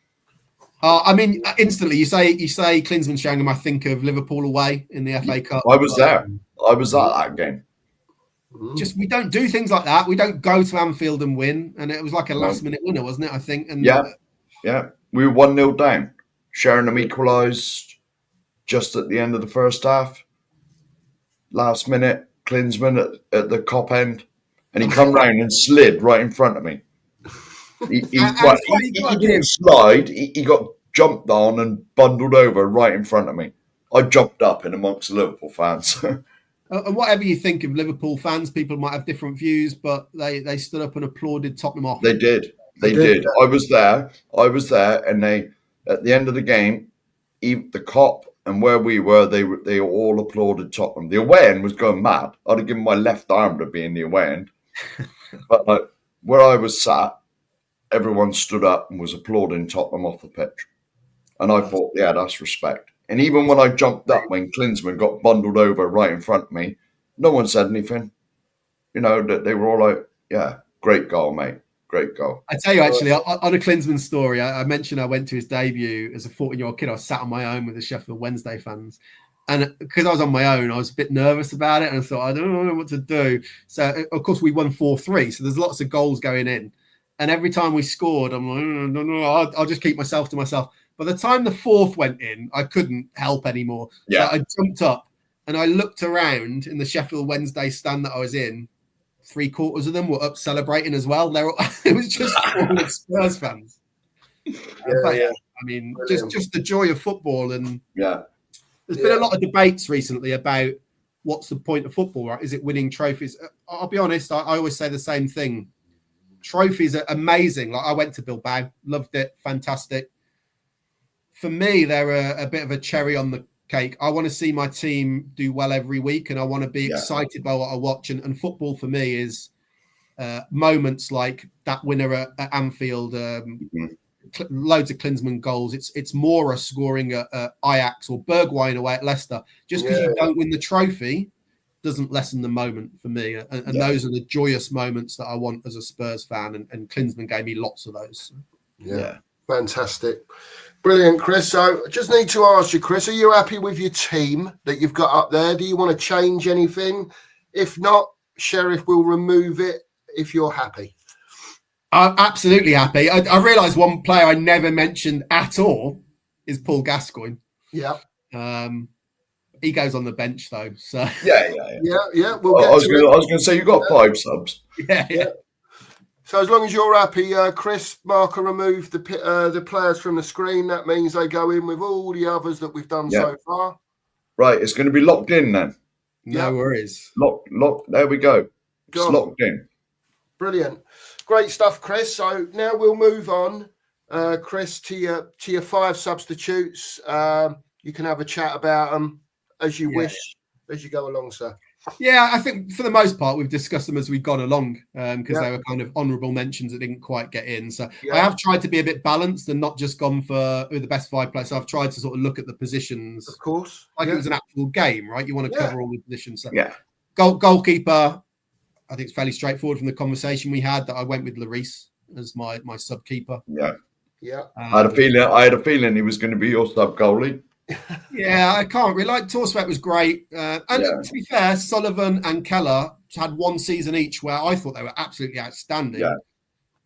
I mean, instantly you say Klinsmann Sheringham, I think of Liverpool away in the FA Cup. I was there. I was at that game. We don't do things like that. We don't go to Anfield and win. And it was like a last-minute winner, wasn't it, I think? And we were 1-0 down. Sheringham equalised just at the end of the first half. Last minute, Klinsmann at the cop end. And he come round and slid right in front of me. He didn't slide. He got jumped on and bundled over right in front of me. I jumped up in amongst the Liverpool fans. And whatever you think of Liverpool fans, people might have different views, but they stood up and applauded Tottenham off. They did. I was there, and they at the end of the game, the cop and where we were, they all applauded Tottenham. The away end was going mad. I'd have given my left arm to be in the away end, but where I was sat, everyone stood up and was applauding Tottenham off the pitch, and I thought, that's respect. And even when I jumped up, when Klinsmann got bundled over right in front of me, no one said anything. They were all like, great goal, mate. Great goal. I tell you, actually, on a Klinsmann story, I mentioned I went to his debut as a 14-year-old kid. I was sat on my own with the Sheffield Wednesday fans. And because I was on my own, I was a bit nervous about it, and I thought, I don't know what to do. So, of course, we won 4-3. So there's lots of goals going in. And every time we scored, I'm like, no, I'll just keep myself to myself. By the time the fourth went in, I couldn't help anymore. Yeah. So I jumped up and I looked around in the Sheffield Wednesday stand that I was in. 3/4 of them were up celebrating as well. It was just full of Spurs fans. But yeah, I mean, just the joy of football. And there's been a lot of debates recently about what's the point of football, right? Is it winning trophies? I'll be honest, I always say the same thing. Trophies are amazing. Like, I went to Bilbao, loved it, fantastic. For me, they're a bit of a cherry on the cake. I want to see my team do well every week, and I want to be excited by what I watch. And football for me is moments like that winner at Anfield, loads of Klinsmann goals. It's Mora scoring at Ajax, or Bergwijn away at Leicester. Just because you don't win the trophy doesn't lessen the moment for me. And those are the joyous moments that I want as a Spurs fan. And Klinsmann gave me lots of those. Yeah. Fantastic. Brilliant, Chris. So I just need to ask you, Chris, are you happy with your team that you've got up there? Do you want to change anything? If not, Sheriff will remove it if you're happy. I'm absolutely happy. I realised one player I never mentioned at all is Paul Gascoigne. Yeah. He goes on the bench though. So yeah. We'll get I was going to say you got 5 subs. Yeah. So as long as you're happy, Chris, Marker removed the players from the screen. That means they go in with all the others that we've done so far. Right, it's going to be locked in then. No worries. Lock. There we go. It's locked in. Brilliant. Great stuff, Chris. So now we'll move on, Chris, to your 5 substitutes. You can have a chat about them as you wish as you go along, sir. Yeah, I think for the most part we've discussed them as we've gone along, because they were kind of honourable mentions that didn't quite get in. So I have tried to be a bit balanced and not just gone for who the best 5 players. So I've tried to sort of look at the positions. Of course. Like it was an actual game, right? You want to cover all the positions. So goalkeeper, I think it's fairly straightforward from the conversation we had that I went with Lloris as my sub keeper. Yeah. I had a feeling he was going to be your sub goalie. Yeah, I can't really. Like, Torsvet was great. To be fair, Sullivan and Keller had 1 season each where I thought they were absolutely outstanding. Yeah.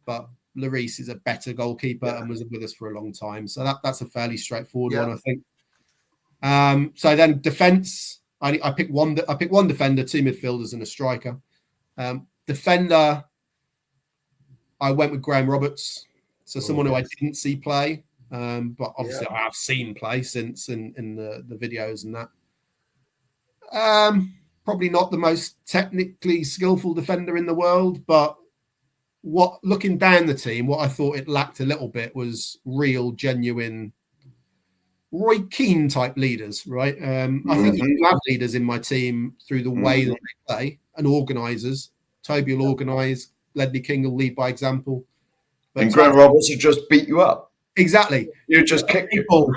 But Lloris is a better goalkeeper and was with us for a long time. So that's a fairly straightforward one, I think. So then defence, I picked one defender, 2 midfielders and a striker. Defender, I went with Graham Roberts. So someone who I didn't see play. But obviously I have seen play since in the videos and that. Probably not the most technically skillful defender in the world, but looking down the team, what I thought it lacked a little bit was real, genuine Roy Keane type leaders, right? I think you have leaders in my team through the way that they play, and organisers. Toby will organise, Ledley King will lead by example. But and Graham Roberts will just beat you up. Exactly. You just get people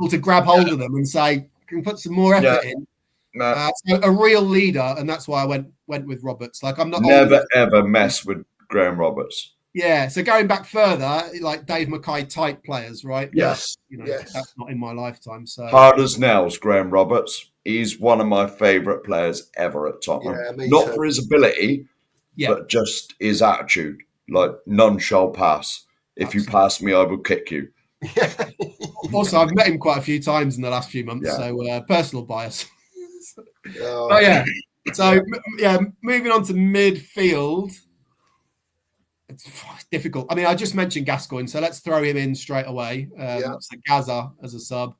to grab hold of them and say, "Can put some more effort in." No. So a real leader, and that's why I went with Roberts. Like, I'm not ever mess with Graham Roberts. Yeah. So going back further, like Dave Mackay type players, right? Yes. That's not in my lifetime. So hard as nails, Graham Roberts. He's one of my favourite players ever at Tottenham. Not for his ability, but just his attitude. Like, none shall pass. If you pass me, I will kick you. Also, I've met him quite a few times in the last few months, so personal bias. So moving on to midfield. It's difficult. I mean, I just mentioned Gascoigne, so let's throw him in straight away. So Gaza as a sub.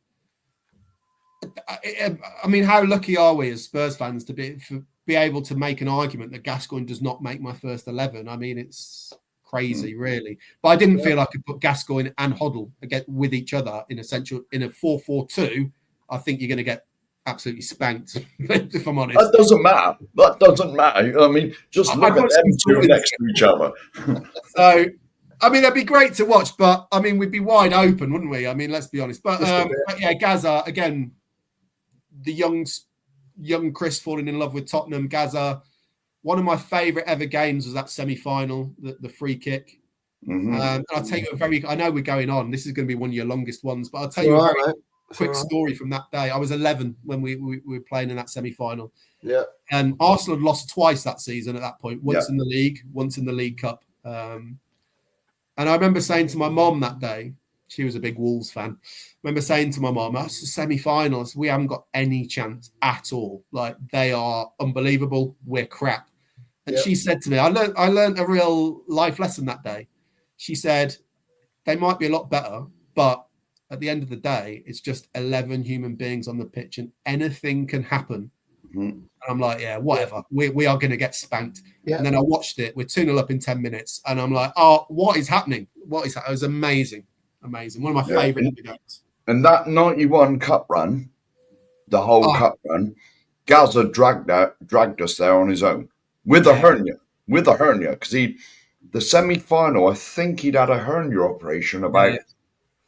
I mean, how lucky are we as Spurs fans to be able to make an argument that Gascoigne does not make my first 11? I mean, it's crazy, really. But I didn't feel I could put Gascoigne and Hoddle with each other in a 4-4-2. I think you're going to get absolutely spanked, if I'm honest. That doesn't matter. I mean, just look at them 2 next to each other. So, I mean, that'd be great to watch, but I mean, we'd be wide open, wouldn't we? I mean, let's be honest. But Gaza, again, the young Chris falling in love with Tottenham. Gaza, one of my favourite ever games was that semi-final, the free kick. And I'll tell you I know we're going on. This is going to be one of your longest ones, but I'll tell you quick story from that day. I was 11 when we were playing in that semi-final. Yeah. And Arsenal had lost twice that season at that point, once Yeah. in the league, once in the League Cup. And I remember saying to my mom that day, she was a big Wolves fan. I remember saying to my mom, that's the semi-finals. We haven't got any chance at all. Like, they are unbelievable. We're crap. And she said to me, I learned a real life lesson that day. She said, they might be a lot better, but at the end of the day, it's just 11 human beings on the pitch and anything can happen. Mm-hmm. And I'm like, yeah, whatever. We are going to get spanked. Yeah. And then I watched it. We're 2-0 up in 10 minutes. And I'm like, oh, what is happening? What is that? It was amazing. Amazing. One of my favorite games. And that 91 cup run, the whole cup run, Gaza dragged us there on his own with a hernia. With a hernia. Because the semi-final, I think he'd had a hernia operation about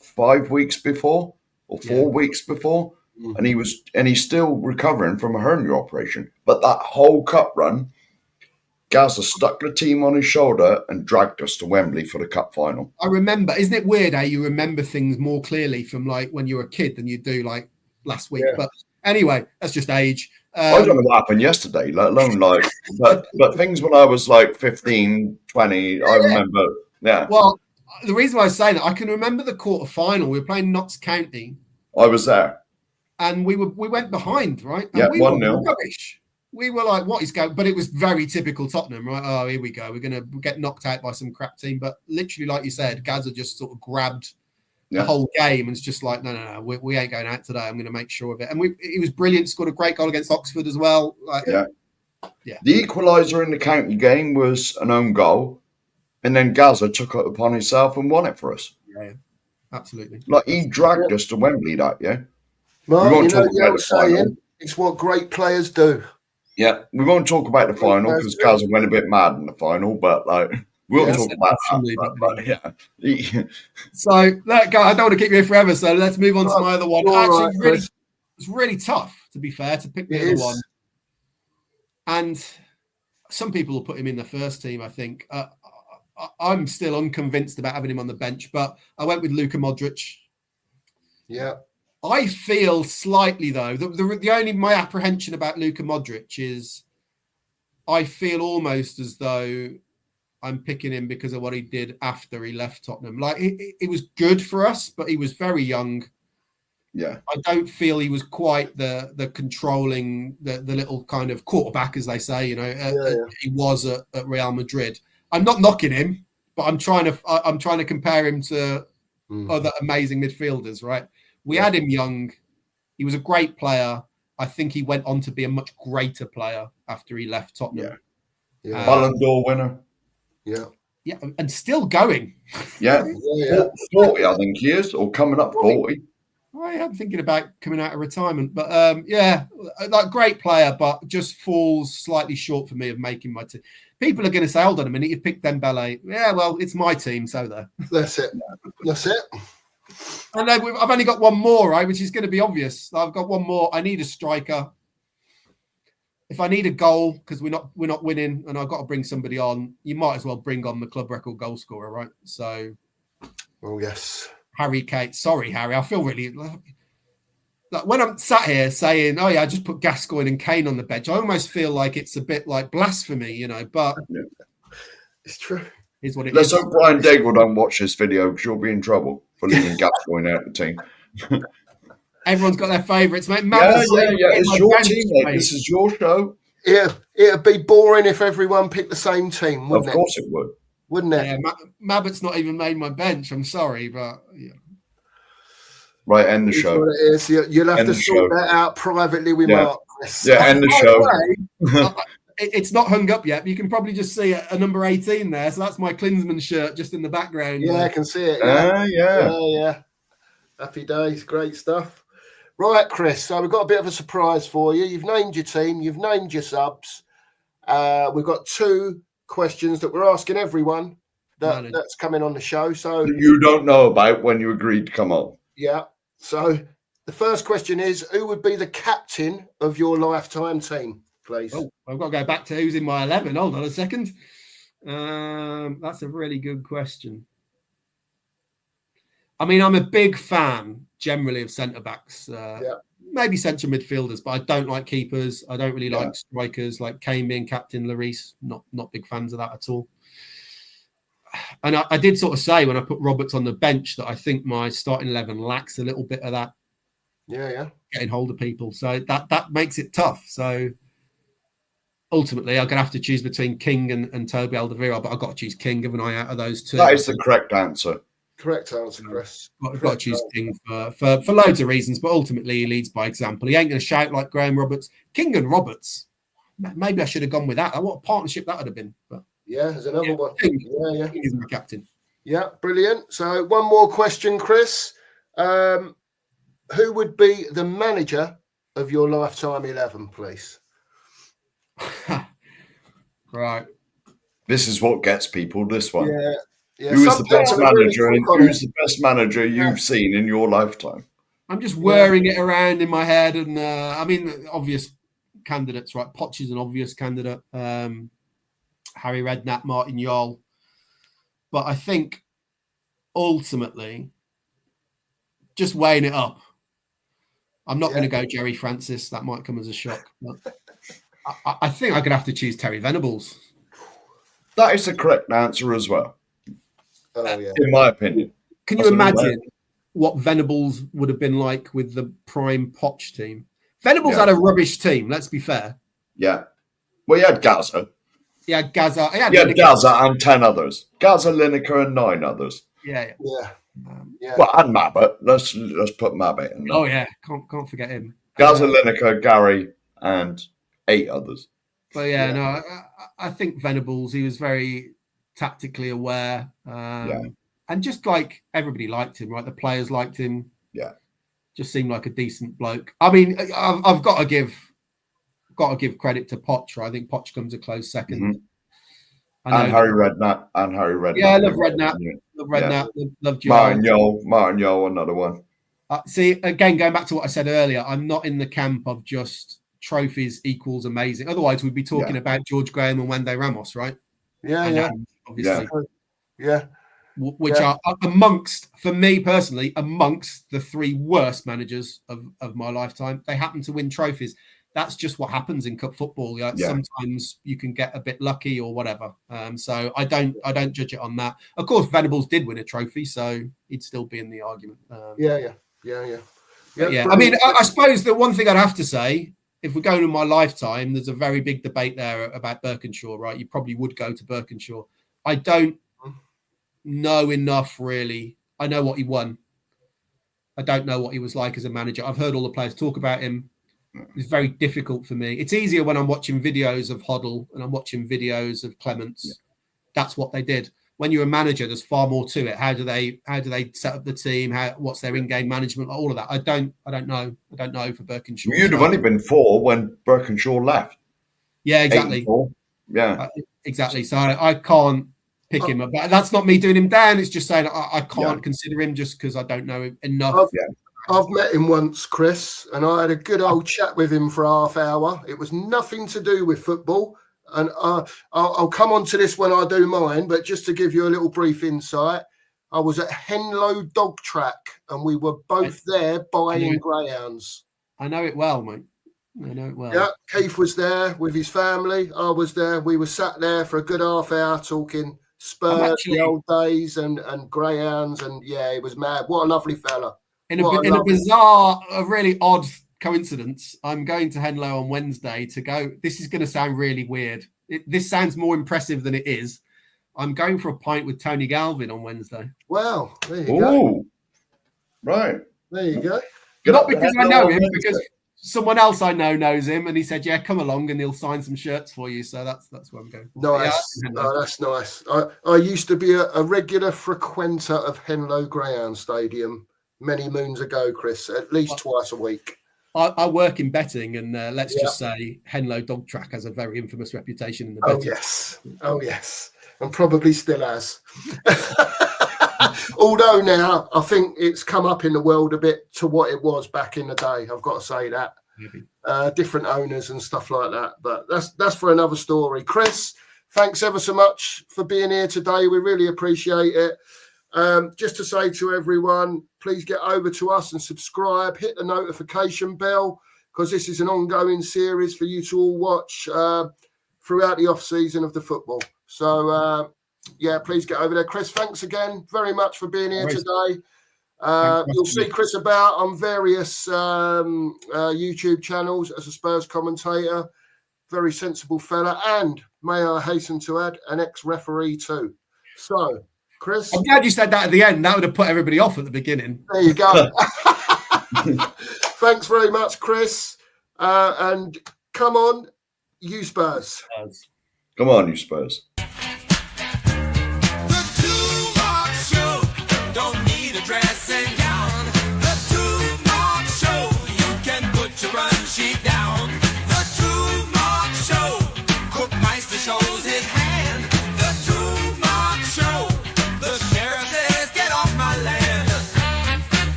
5 weeks before or 4 weeks before. Mm-hmm. And he's still recovering from a hernia operation. But that whole cup run, Gaza stuck the team on his shoulder and dragged us to Wembley for the cup final. I remember. Isn't it weird how you remember things more clearly from like when you were a kid than you do like last week? Yeah. But anyway, that's just age. I don't know what happened yesterday, let alone like, but things when I was like 15, 20, I remember. Yeah. Well, the reason why I say that, I can remember the quarter final. We were playing Notts County. I was there. And we went behind, right? And yeah, we 1-0. were rubbish. We were like, what is going? But it was very typical Tottenham, right? Oh, here we go. We're going to get knocked out by some crap team. But literally, like you said, Gaza just sort of grabbed the whole game and it's just like, no, we ain't going out today. I'm going to make sure of it. And he was brilliant. Scored a great goal against Oxford as well. Like, yeah. The equaliser in the county game was an own goal. And then Gaza took it upon himself and won it for us. Yeah, absolutely. Like, he dragged us to Wembley that year. Well, we won't talk about the final. It's what great players do. Yeah, we won't talk about the final because Gaza went a bit mad in the final, but like we won't talk about that. Yeah. So that guy, I don't want to keep you here forever. So let's move on to my other one. Actually, it's really tough, to be fair, to pick the other one. And some people will put him in the first team. I think I'm still unconvinced about having him on the bench, but I went with Luka Modric. Yeah. I feel slightly, though, the only my apprehension about Luka Modric is I feel almost as though I'm picking him because of what he did after he left Tottenham. Like, it was good for us, but he was very young. Yeah. I don't feel he was quite the controlling, the little kind of quarterback, as they say, he was at Real Madrid. I'm not knocking him, but I'm trying to compare him to other amazing midfielders, right? We had him young. He was a great player. I think he went on to be a much greater player after he left Tottenham. Yeah. Ballon d'Or winner. Yeah. Yeah, and still going. Yeah. 40, I think he is, or coming up 40. I am thinking about coming out of retirement. But, like great player, but just falls slightly short for me of making my team. People are going to say, hold on a minute, you've picked Dembele. Yeah, well, it's my team, so there. That's it. And then I've only got one more, right, which is going to be obvious. I've got one more. I need a striker. If I need a goal because we're not winning, and I've got to bring somebody on, you might as well bring on the club record goal scorer, right? So, yes, Harry Kane. Sorry, Harry. I feel really like when I'm sat here saying, "Oh yeah, I just put Gascoigne and Kane on the bench." I almost feel like it's a bit like blasphemy, But it's true. Is what it Let's is. hope Brian Daigle don't watch this video because you'll be in trouble for leaving Gascoigne out of the team. Everyone's got their favourites, mate. Yeah. It's your team, mate. This is your show. Yeah, it'd be boring if everyone picked the same team, wouldn't it? Of course it would. Wouldn't it? Yeah, Mabbott's not even made my bench. I'm sorry, but yeah. Right, end the show. What it is. You'll have to sort that out privately with Mark. Yeah, end the show. It's not hung up yet. But you can probably just see a number 18 there. So that's my Klinsmann shirt just in the background. Yeah, I can see it. Yeah. Happy days. Great stuff. Right, Chris. So we've got a bit of a surprise for you. You've named your team. You've named your subs. We've got 2 questions that we're asking everyone that's coming on the show. So you don't know about when you agreed to come on. Yeah. So the first question is, who would be the captain of your lifetime team, please? Oh, I've got to go back to who's in my 11. Hold on a second. That's a really good question. I mean, I'm a big fan generally of centre backs. Maybe central midfielders, but I don't like keepers. I don't really like strikers, like Kane being captain, Lloris. Not big fans of that at all. And I did sort of say when I put Roberts on the bench that I think my starting 11 lacks a little bit of that. Yeah. Getting hold of people. So that makes it tough. So ultimately, I'm going to have to choose between King and Toby Alderweireld, but I've got to choose King, given I out of those two. That is the correct answer. Correct answer, Chris. I've got to choose King for loads of reasons, but ultimately he leads by example. He ain't going to shout like Graham Roberts. King and Roberts. Maybe I should have gone with that. What a partnership that would have been. But yeah, there's another one. King, yeah. King is my captain. Yeah, brilliant. So one more question, Chris. Who would be the manager of your lifetime 11, please? Right. This is what gets people, this one. Yeah. Who is the best manager and who's the best manager you've seen in your lifetime? I'm just whirring it around in my head. And I mean, obvious candidates, right? Poch is an obvious candidate. Harry Redknapp, Martin Jol. But I think ultimately, just weighing it up, I'm not going to go Jerry Francis. That might come as a shock. But I think I'm going to have to choose Terry Venables. That is the correct answer as well. Oh, yeah. In my opinion. Can you imagine what Venables would have been like with the prime Poch team? Venables had a rubbish team, let's be fair. Yeah. Well, he had Gaza. He had Gaza. He had Gaza and 10 others. Gaza, Lineker, and 9 others. Yeah. Well, and Mabbott. Let's put Mabbott in there. Oh, yeah. Can't forget him. Gaza, Lineker, Gary, and 8 others. But I think Venables, he was very tactically aware. And just like everybody liked him, right? The players liked him. Yeah. Just seemed like a decent bloke. I mean, I've got to give credit to Poch. Right? I think Poch comes a close second. Mm-hmm. And Harry Redknapp. Yeah, I love Redknapp. Love Redknapp. Love Joel. Martin Jol, another one. See, again, going back to what I said earlier, I'm not in the camp of just trophies equals amazing. Otherwise, we'd be talking about George Graham and Wande Ramos, right? Obviously. Yeah. Which are amongst the 3 worst managers of my lifetime. They happen to win trophies. That's just what happens in cup football. Sometimes you can get a bit lucky or whatever. So I don't judge it on that. Of course, Venables did win a trophy, so he'd still be in the argument. Yeah. I mean, I suppose the one thing I'd have to say, if we're going in my lifetime, there's a very big debate there about Birkinshaw, right? You probably would go to Birkinshaw. I don't know enough, really. I know what he won. I don't know what he was like as a manager. I've heard all the players talk about him. It's very difficult for me. It's easier when I'm watching videos of Hoddle and I'm watching videos of Clements. Yeah. That's what they did. When you're a manager, there's far more to it. How do they set up the team? What's their in-game management? All of that. I don't know. I don't know for Birkinshaw. You'd have only been 4 when Birkinshaw left. Yeah, exactly. Exactly. So I can't pick him up. That's not me doing him down. It's just saying I can't consider him just because I don't know enough. I've met him once, Chris, and I had a good old chat with him for half hour. It was nothing to do with football. And I'll come on to this when I do mine, but just to give you a little brief insight, I was at Henlow Dog Track and we were both there buying greyhounds. I know it well, mate. I know it well. Yeah, Keith was there with his family. I was there. We were sat there for a good half hour talking Spurs, the old days and greyhounds. And yeah, it was mad. What a lovely fella. In a bizarre, a really odd coincidence, I'm going to Henlow on Wednesday to go. This is going to sound really weird. This sounds more impressive than it is. I'm going for a pint with Tony Galvin on Wednesday. Wow, there you go. Right. There you go. Not because I know him, because someone else I know knows him, and he said, "Yeah, come along, and he'll sign some shirts for you." So that's where I'm going. Nice. That's nice. I used to be a regular frequenter of Henlow Greyhound Stadium many moons ago, Chris, at least twice a week. I work in betting, and let's just say Henlow Dog Track has a very infamous reputation in the betting. Oh, yes. And probably still has. Although now I think it's come up in the world a bit to what it was back in the day. I've got to say that. Different owners and stuff like that. But that's for another story. Chris, thanks ever so much for being here today. We really appreciate it. Just to say to everyone, please get over to us and subscribe, hit the notification bell, because this is an ongoing series for you to all watch throughout the off season of the football. So yeah, please get over there. Chris, thanks again very much for being here today. You'll see Chris about on various YouTube channels as a Spurs commentator. Very sensible fella, and may I hasten to add, an ex-referee too. So, Chris, I'm glad you said that at the end. That would have put everybody off at the beginning. There you go. Thanks very much, Chris. And come on, you Spurs. Come on, you Spurs.